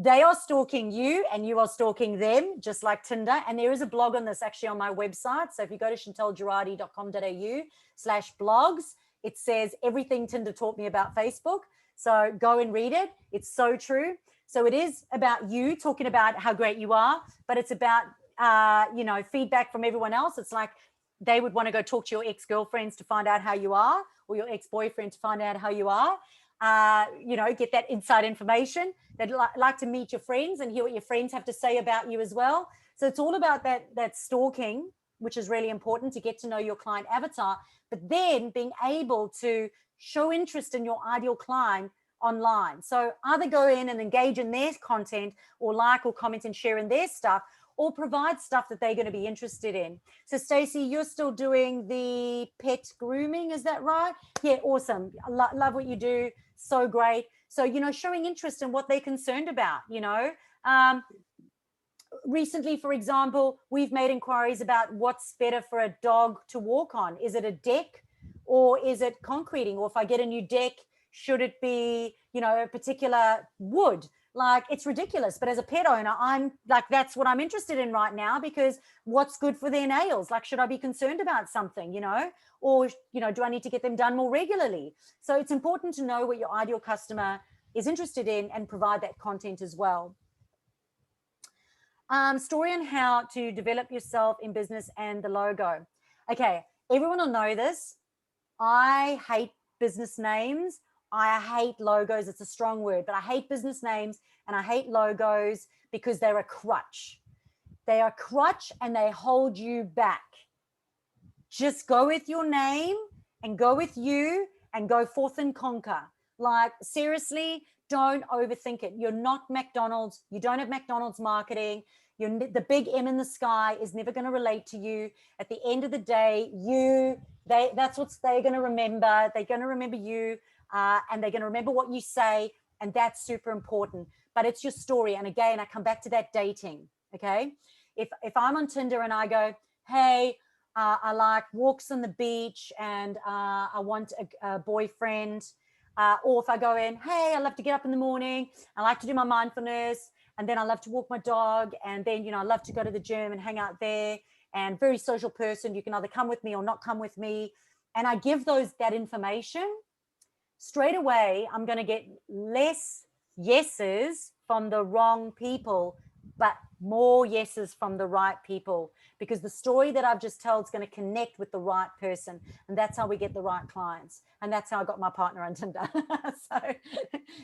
they are stalking you and you are stalking them, just like Tinder. And there is a blog on this actually on my website. So if you go to chantalgerardy.com.au/blogs, it says everything Tinder taught me about Facebook. So go and read it. It's so true. So it is about you talking about how great you are, but it's about, feedback from everyone else. It's like they would want to go talk to your ex-girlfriends to find out how you are, or your ex-boyfriend to find out how you are. Get that inside information. They'd like to meet your friends and hear what your friends have to say about you as well. So it's all about that stalking, which is really important to get to know your client avatar, but then being able to show interest in your ideal client online. So either go in and engage in their content, or like or comment and share in their stuff, or provide stuff that they're going to be interested in. So Stacey, you're still doing the pet grooming, is that right? Yeah, awesome. Love what you do. So great. So, showing interest in what they're concerned about, recently, for example, we've made inquiries about what's better for a dog to walk on. Is it a deck or is it concreting? Or if I get a new deck, should it be, a particular wood? Like, it's ridiculous. But as a pet owner, I'm like, that's what I'm interested in right now, because what's good for their nails? Like, should I be concerned about something, or, do I need to get them done more regularly? So it's important to know what your ideal customer is interested in and provide that content as well. Story on how to develop yourself in business and the logo. Okay, everyone will know this. I hate business names. I hate logos. It's a strong word, but I hate business names and I hate logos because they're a crutch. They are a crutch and they hold you back. Just go with your name and go with you and go forth and conquer. Like, seriously, don't overthink it. You're not McDonald's. You don't have McDonald's marketing. The big M in the sky is never going to relate to you. At the end of the day, that's what they're going to remember. They're going to remember you, and they're going to remember what you say, and that's super important. But it's your story. And again, I come back to that dating. Okay, if I'm on Tinder and I go, hey, I like walks on the beach and I want a boyfriend. Or if I go in, hey, I love to get up in the morning. I like to do my mindfulness. And then I love to walk my dog. And then, I love to go to the gym and hang out there. And very social person. You can either come with me or not come with me. And I give that information. Straight away, I'm going to get less yeses from the wrong people, but more yeses from the right people, because the story that I've just told is going to connect with the right person, and that's how we get the right clients, and that's how I got my partner on Tinder. So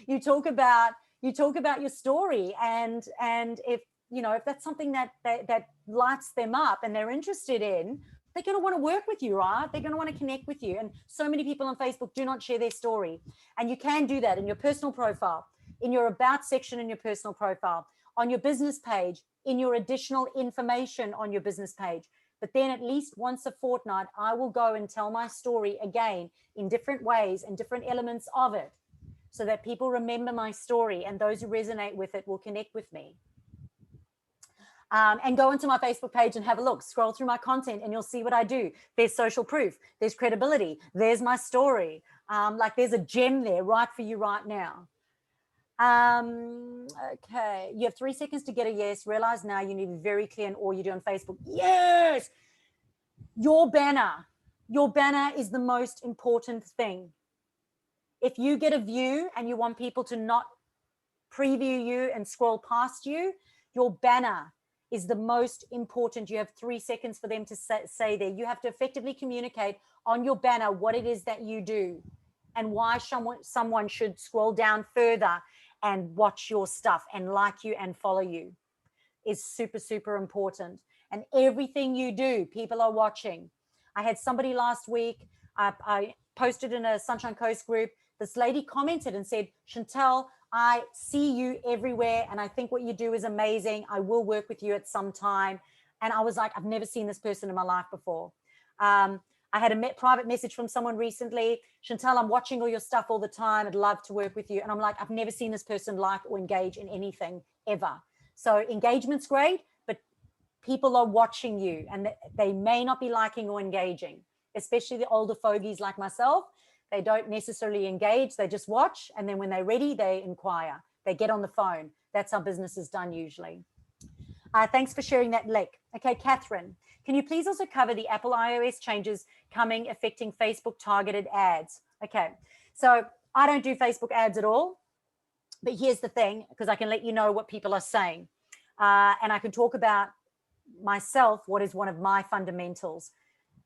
you talk about your story, and if that's something that lights them up and they're interested in, they're going to want to work with you, right? They're going to want to connect with you. And so many people on Facebook do not share their story, and you can do that in your personal profile, in your about section in your personal profile, on your business page, in your additional information on your business page. But then at least once a fortnight, I will go and tell my story again in different ways and different elements of it, so that people remember my story, and those who resonate with it will connect with me. And go into my Facebook page and have a look, scroll through my content, and you'll see what I do. There's social proof, there's credibility, there's my story. Like, there's a gem there right for you right now. Okay, you have 3 seconds to get a yes. Realize now you need to be very clear in all you do on Facebook. Yes, your banner is the most important thing. If you get a view and you want people to not preview you and scroll past you, your banner is the most important. You have 3 seconds for them to say there. You have to effectively communicate on your banner what it is that you do and why someone should scroll down further and watch your stuff and like you and follow you. Is super, super important. And everything you do, people are watching. I had somebody last week, I posted in a Sunshine Coast group, this lady commented and said, Chantal, I see you everywhere and I think what you do is amazing. I will work with you at some time. And I was like, I've never seen this person in my life before. I had a private message from someone recently. Chantal, I'm watching all your stuff all the time. I'd love to work with you. And I'm like, I've never seen this person like or engage in anything ever. So engagement's great, but people are watching you and they may not be liking or engaging, especially the older fogies like myself. They don't necessarily engage. They just watch. And then when they're ready, they inquire. They get on the phone. That's how business is done usually. Thanks for sharing that link. Okay, Catherine, can you please also cover the Apple iOS changes coming affecting Facebook targeted ads? Okay, so I don't do Facebook ads at all, but here's the thing, because I can let you know what people are saying. And I can talk about myself, what is one of my fundamentals.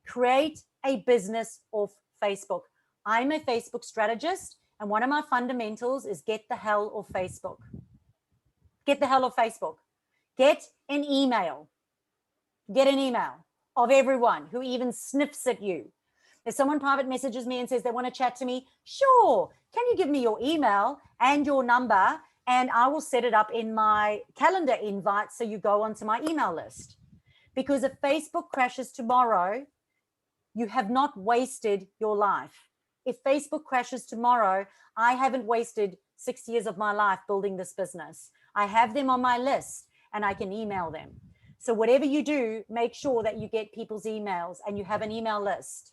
Create a business off Facebook. I'm a Facebook strategist, and one of my fundamentals is get the hell off Facebook. Get the hell off Facebook. Get an email. Get an email of everyone who even sniffs at you. If someone private messages me and says they want to chat to me, sure, can you give me your email and your number, and I will set it up in my calendar invite so you go onto my email list. Because if Facebook crashes tomorrow, you have not wasted your life. If Facebook crashes tomorrow, I haven't wasted 6 years of my life building this business. I have them on my list and I can email them. So whatever you do, make sure that you get people's emails and you have an email list.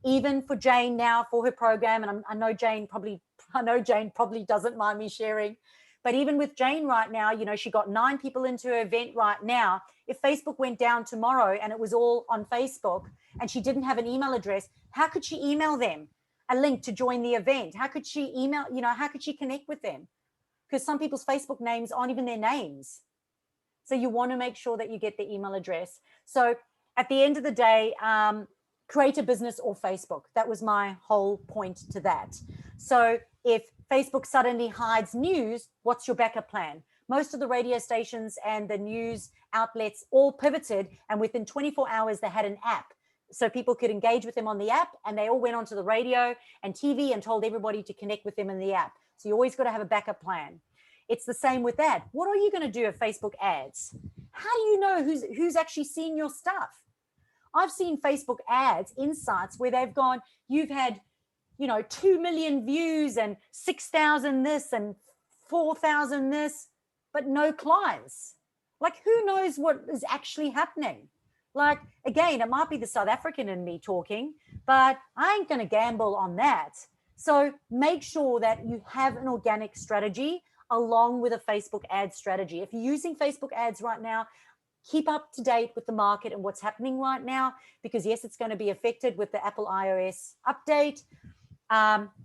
Even for Jane now for her program, and I know Jane probably doesn't mind me sharing, but even with Jane right now, you know, she got 9 people into her event right now. If Facebook went down tomorrow and it was all on Facebook and she didn't have an email address, how could she email them a link to join the event? How could she email, you know, how could she connect with them? Because some people's Facebook names aren't even their names. So you want to make sure that you get the email address. So at the end of the day, create a business or Facebook. That was my whole point to that. So if Facebook suddenly hides news, what's your backup plan? Most of the radio stations and the news outlets all pivoted, and within 24 hours, they had an app. So people could engage with them on the app, and they all went onto the radio and TV and told everybody to connect with them in the app. So you always got to have a backup plan. It's the same with that. What are you going to do if Facebook ads? How do you know who's actually seeing your stuff? I've seen Facebook ads, insights, where they've gone, you've had, you know, 2 million views and 6,000 this and 4,000 this, but no clients. Like, who knows what is actually happening? Like, again, it might be the South African in me talking, but I ain't going to gamble on that. So make sure that you have an organic strategy along with a Facebook ad strategy. If you're using Facebook ads right now, keep up to date with the market and what's happening right now, because yes, it's going to be affected with the Apple iOS update.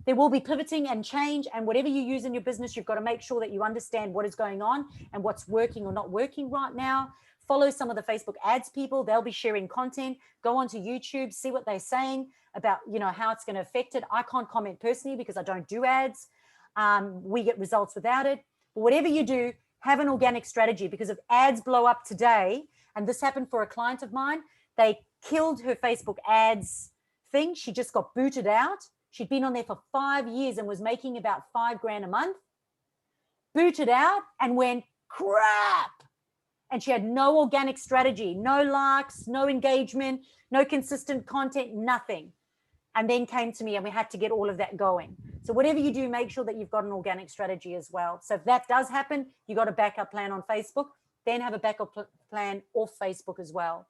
There will be pivoting and change, and whatever you use in your business, you've got to make sure that you understand what is going on and what's working or not working right now. Follow some of the Facebook ads people. They'll be sharing content. Go onto YouTube, see what they're saying about, you know, how it's going to affect it. I can't comment personally because I don't do ads. We get results without it. But whatever you do, have an organic strategy, because if ads blow up today, and this happened for a client of mine, they killed her Facebook ads thing. She just got booted out. She'd been on there for 5 years and was making about $5,000 a month. Booted out and went, crap. And she had no organic strategy, no likes, no engagement, no consistent content, nothing. And then came to me and we had to get all of that going. So whatever you do, make sure that you've got an organic strategy as well. So if that does happen, you got a backup plan on Facebook, then have a backup plan off Facebook as well.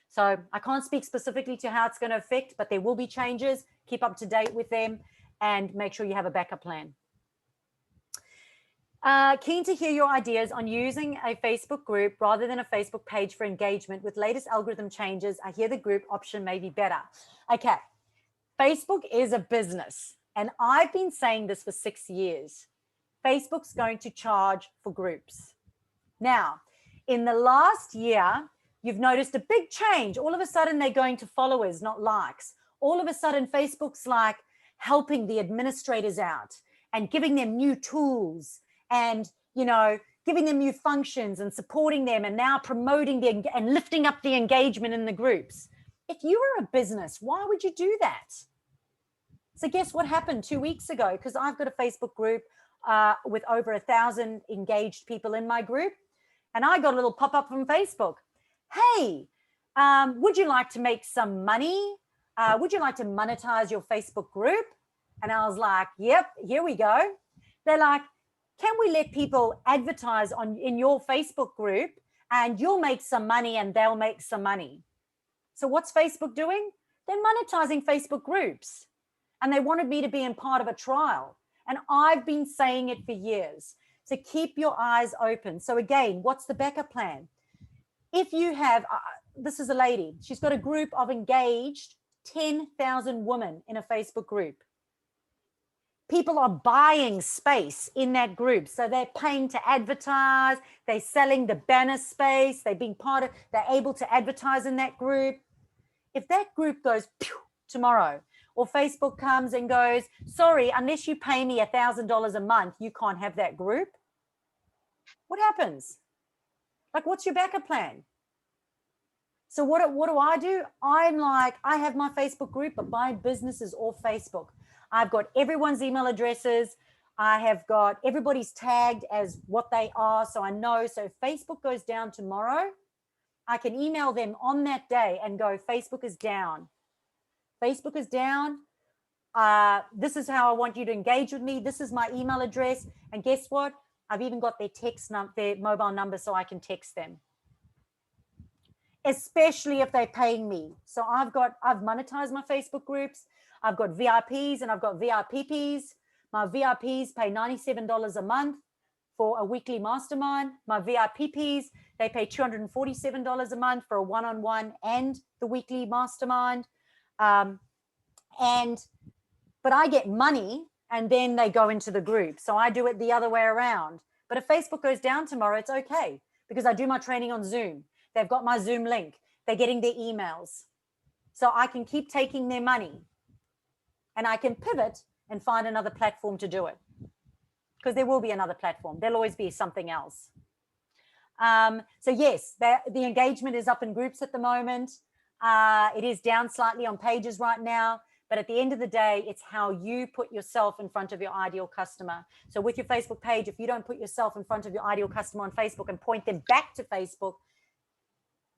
So I can't speak specifically to how it's going to affect, but there will be changes. Keep up to date with them and make sure you have a backup plan. Keen to hear your ideas on using a Facebook group rather than a Facebook page for engagement. With latest algorithm changes, I hear the group option may be better. Okay. Facebook is a business, and I've been saying this for 6 years. Facebook's going to charge for groups. Now, in the last year, you've noticed a big change. All of a sudden, they're going to followers, not likes. All of a sudden, Facebook's like helping the administrators out and giving them new tools and, you know, giving them new functions and supporting them and now promoting and lifting up the engagement in the groups. If you were a business, why would you do that? So guess what happened 2 weeks ago? Because I've got a Facebook group with over 1,000 engaged people in my group. And I got a little pop-up from Facebook. Hey, would you like to make some money? Would you like to monetize your Facebook group? And I was like, yep, here we go. They're like, can we let people advertise in your Facebook group and you'll make some money and they'll make some money? So what's Facebook doing? They're monetizing Facebook groups. And they wanted me to be in part of a trial. And I've been saying it for years. So keep your eyes open. So again, what's the backup plan? If you have, this is a lady, she's got a group of engaged 10,000 women in a Facebook group. People are buying space in that group. So they're paying to advertise, they're selling the banner space, they're being part of, they're able to advertise in that group. If that group goes tomorrow, or Facebook comes and goes, sorry, unless you pay me $1,000 a month, you can't have that group. What happens? Like, what's your backup plan? So what do? I'm like, I have my Facebook group, but my business is all Facebook. I've got everyone's email addresses. I have got everybody's tagged as what they are. So I know, so if Facebook goes down tomorrow, I can email them on that day and go, Facebook is down. Facebook is down. This is how I want you to engage with me. This is my email address. And guess what? I've even got their their mobile number so I can text them. Especially if they're paying me. So I've monetized my Facebook groups. I've got VIPs and I've got VIPPs. My VIPs pay $97 a month for a weekly mastermind. My VIPPs, they pay $247 a month for a one-on-one and the weekly mastermind. But I get money and then they go into the group. So I do it the other way around. But if Facebook goes down tomorrow, it's okay because I do my training on Zoom. They've got my Zoom link. They're getting their emails. So I can keep taking their money and I can pivot and find another platform to do it because there will be another platform. There'll always be something else. So yes, the engagement is up in groups at the moment. It is down slightly on pages right now. But at the end of the day, it's how you put yourself in front of your ideal customer. So with your Facebook page, if you don't put yourself in front of your ideal customer on Facebook and point them back to Facebook,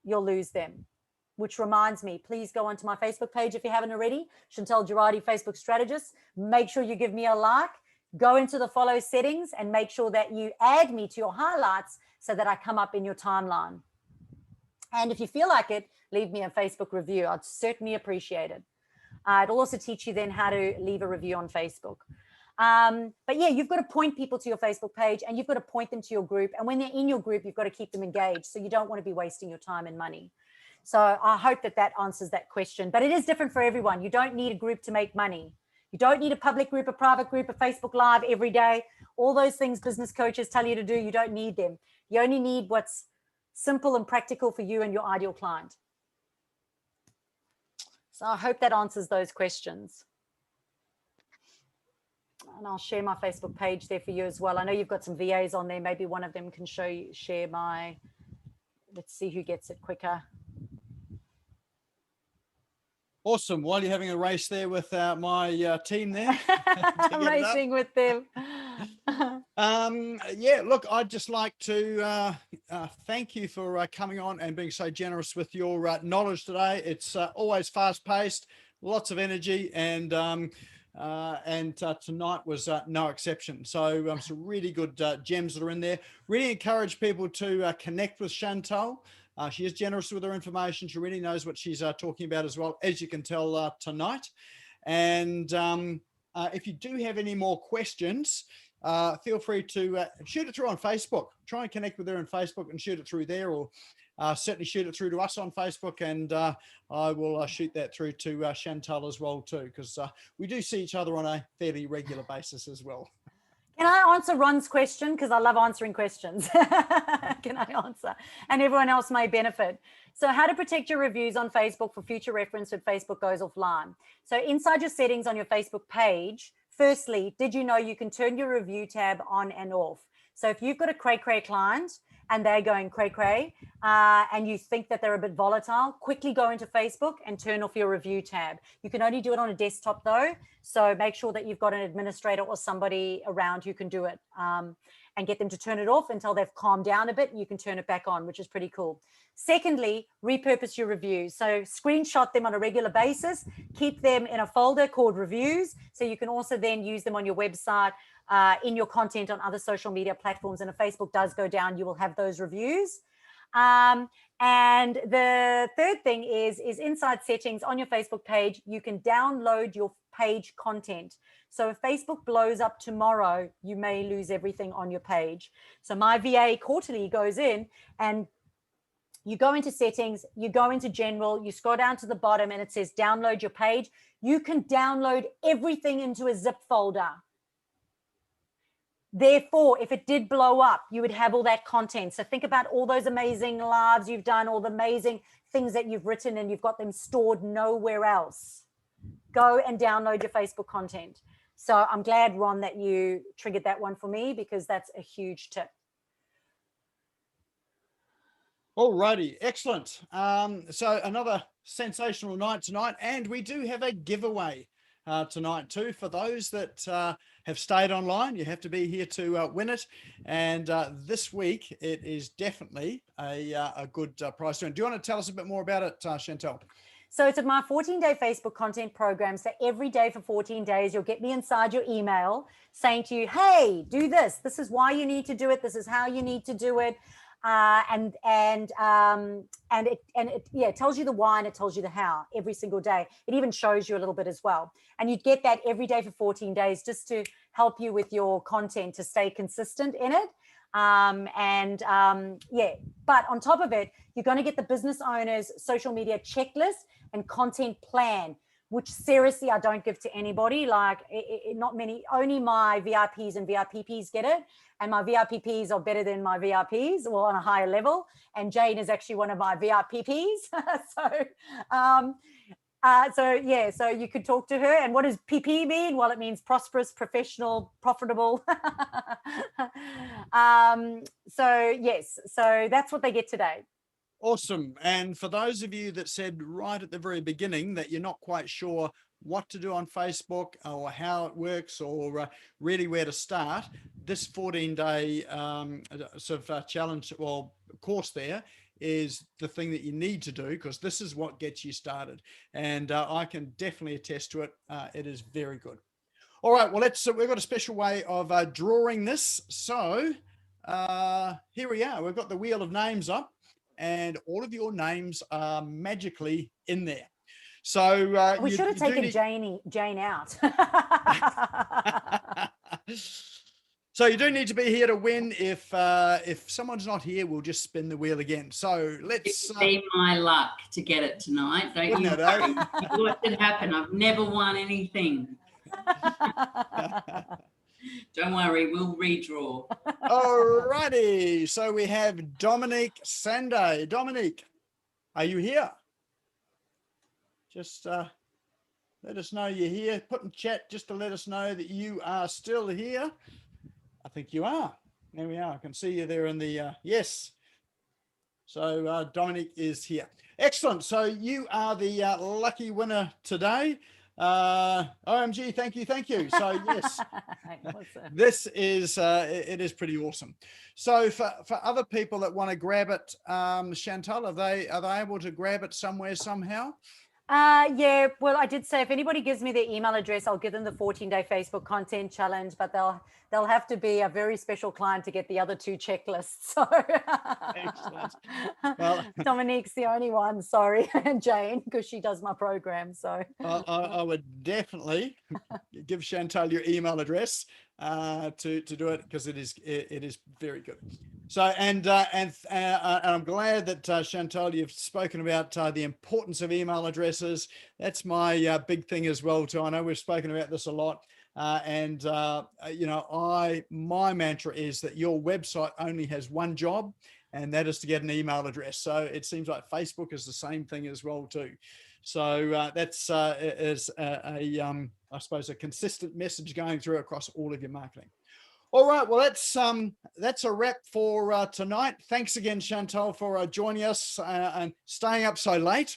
you'll lose them. Which reminds me, please go onto my Facebook page if you haven't already, Chantal Gerardy, Facebook Strategist. Make sure you give me a like, go into the follow settings and make sure that you add me to your highlights so that I come up in your timeline. And if you feel like it, leave me a Facebook review. I'd certainly appreciate it. It'll also teach you then how to leave a review on Facebook. But yeah, you've got to point people to your Facebook page and you've got to point them to your group. And when they're in your group, you've got to keep them engaged. So you don't want to be wasting your time and money. So I hope that answers that question. But it is different for everyone. You don't need a group to make money. You don't need a public group, a private group, a Facebook Live every day. All those things business coaches tell you to do, you don't need them. You only need what's simple and practical for you and your ideal client. So I hope that answers those questions. And I'll share my Facebook page there for you as well. I know you've got some VAs on there. Maybe one of them can share my, let's see who gets it quicker. Awesome. While you're having a race there with my team there. Racing with them. Yeah, look, I'd just like to thank you for coming on and being so generous with your knowledge today. It's always fast paced, lots of energy, and tonight was no exception. So some really good gems that are in there. Really encourage people to connect with Chantal. She is generous with her information. She really knows what she's talking about as well, as you can tell tonight. And if you do have any more questions, feel free to shoot it through on Facebook. Try and connect with her on Facebook and shoot it through there, or certainly shoot it through to us on Facebook, and I will shoot that through to Chantal as well too, because we do see each other on a fairly regular basis as well. Can I answer Ron's question? Because I love answering questions. Can I answer? And everyone else may benefit. So how to protect your reviews on Facebook for future reference when Facebook goes offline. So inside your settings on your Facebook page, firstly, did you know you can turn your review tab on and off? So if you've got a cray-cray client and they're going cray-cray and you think that they're a bit volatile, quickly go into Facebook and turn off your review tab. You can only do it on a desktop though. So make sure that you've got an administrator or somebody around who can do it and get them to turn it off until they've calmed down a bit, and you can turn it back on, which is pretty cool. Secondly, repurpose your reviews. So screenshot them on a regular basis, keep them in a folder called reviews. So you can also then use them on your website, in your content on other social media platforms. And if Facebook does go down, you will have those reviews. And And the third thing is inside settings on your Facebook page, you can download your page content. So if Facebook blows up tomorrow, you may lose everything on your page. So my VA quarterly goes in and you go into settings, you go into general, you scroll down to the bottom and it says download your page. You can download everything into a zip folder. Therefore, if it did blow up, you would have all that content. So think about all those amazing lives you've done, all the amazing things that you've written, and you've got them stored nowhere else. Go and download your Facebook content. So I'm glad, Ron, that you triggered that one for me, because that's a huge tip. Alrighty, excellent. So another sensational night tonight, and we do have a giveaway tonight too. For those that have stayed online, you have to be here to win it. And this week, it is definitely a good prize to win. Do you want to tell us a bit more about it, Chantal? So it's my 14-day Facebook content program. So every day for 14 days, you'll get me inside your email saying to you, hey, do this. This is why you need to do it. This is how you need to do it. And it tells you the why and it tells you the how every single day. It even shows you a little bit as well. And you'd get that every day for 14 days just to help you with your content, to stay consistent in it. But on top of it, you're going to get the business owner's social media checklist and content plan, which seriously, I don't give to anybody. Like not many, only my VIPs and VIPPs get it. And my VIPPs are better than my VIPs, well, on a higher level. And Jane is actually one of my VIPPs. So you could talk to her. And what does PP mean? Well, it means prosperous, professional, profitable. So that's what they get today. Awesome. And for those of you that said right at the very beginning that you're not quite sure what to do on Facebook or how it works or really where to start, this 14-day challenge or course there is the thing that you need to do, because this is what gets you started. And I can definitely attest to it. It is very good. All right, well, we've got a special way of drawing this. So here we are. We've got the wheel of names up, and all of your names are magically in there. So we should have taken Jane out. So you do need to be here to win. If someone's not here, we'll just spin the wheel again. So let's be my luck to get it tonight. Don't you worry. What did happen? I've never won anything. Don't worry, we'll redraw. Alrighty. So we have Dominique Sunday. Dominique, are you here? Just let us know you're here. Put in chat just to let us know that you are still here. I think you are. There we are. I can see you there in the yes. So Dominique is here. Excellent. So you are the lucky winner today. OMG, thank you. So yes, this is it is pretty awesome. So for other people that want to grab it, Chantal, are they able to grab it somewhere somehow? Yeah, well, I did say if anybody gives me their email address, I'll give them the 14-day Facebook content challenge, but they'll have to be a very special client to get the other two checklists. So excellent. Well, Dominique's the only one, sorry, and Jane, because she does my program. So I would definitely give Chantal your email address to do it, because it is very good. So and I'm glad that Chantal, you've spoken about the importance of email addresses. That's my big thing as well too. I know we've spoken about this a lot, you know, my mantra is that your website only has one job, and that is to get an email address. So it seems like Facebook is the same thing as well too. So that's I suppose a consistent message going through across all of your marketing. All right, well, that's a wrap for tonight. Thanks again, Chantal, for joining us and staying up so late.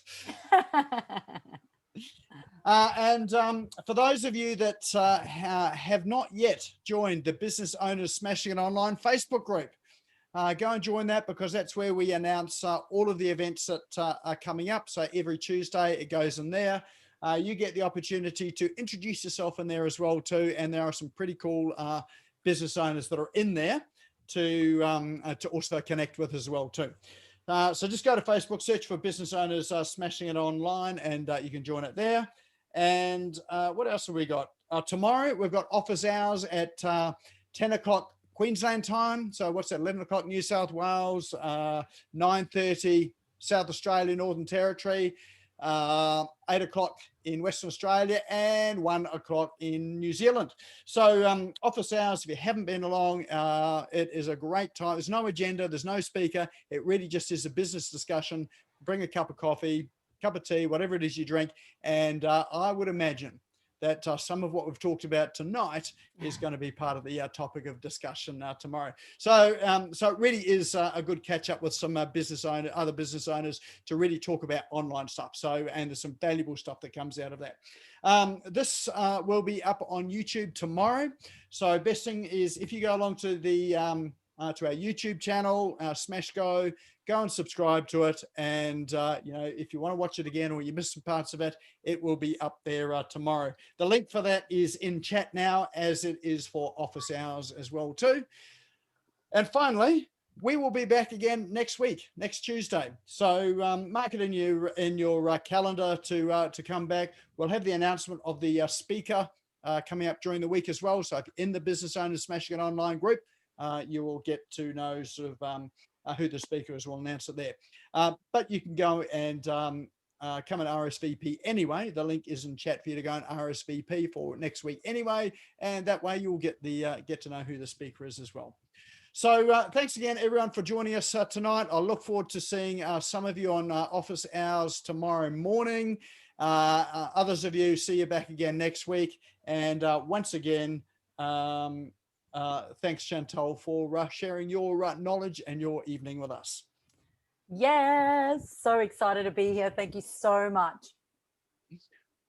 For those of you that have not yet joined the Business Owners Smashing It Online Facebook group, go and join that, because that's where we announce all of the events that are coming up. So every Tuesday it goes in there. You get the opportunity to introduce yourself in there as well too, and there are some pretty cool business owners that are in there to also connect with as well too. So just go to Facebook, search for Business Owners Smashing It Online, and you can join it there. And what else have we got? Tomorrow, we've got office hours at 10 o'clock Queensland time. So what's that, 11 o'clock New South Wales, 9:30 South Australia, Northern Territory, 8 o'clock in Western Australia, and 1 o'clock in New Zealand. So office hours, if you haven't been along, it is a great time. There's no agenda, there's no speaker. It really just is a business discussion. Bring a cup of coffee, cup of tea, whatever it is you drink. And I would imagine that some of what we've talked about tonight is going to be part of the topic of discussion tomorrow. So it really is a good catch up with some other business owners to really talk about online stuff. So, and there's some valuable stuff that comes out of that. This will be up on YouTube tomorrow. So best thing is if you go along to the to our YouTube channel, Smash Go and subscribe to it. And, you know, if you want to watch it again or you missed some parts of it, it will be up there tomorrow. The link for that is in chat now, as it is for office hours as well too. And finally, we will be back again next week, next Tuesday. So mark it in your calendar to come back. We'll have the announcement of the speaker coming up during the week as well. So if you're in the Business Owners Smashing It Online group, you will get to know sort of who the speaker is. We'll announce it there. But you can go and come and RSVP anyway. The link is in chat for you to go and RSVP for next week anyway. And that way you'll get to know who the speaker is as well. So thanks again, everyone, for joining us tonight. I look forward to seeing some of you on office hours tomorrow morning. Others of you, see you back again next week. And once again, thanks, Chantal, for sharing your knowledge and your evening with us. Yes, so excited to be here. Thank you so much.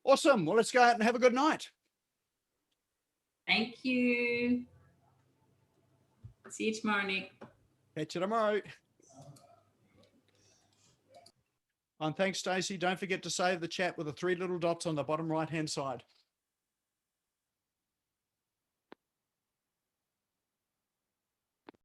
Awesome. Well, let's go out and have a good night. Thank you. See you tomorrow, Nick. Catch you tomorrow. And thanks, Stacey. Don't forget to save the chat with the 3 little dots on the bottom right-hand side.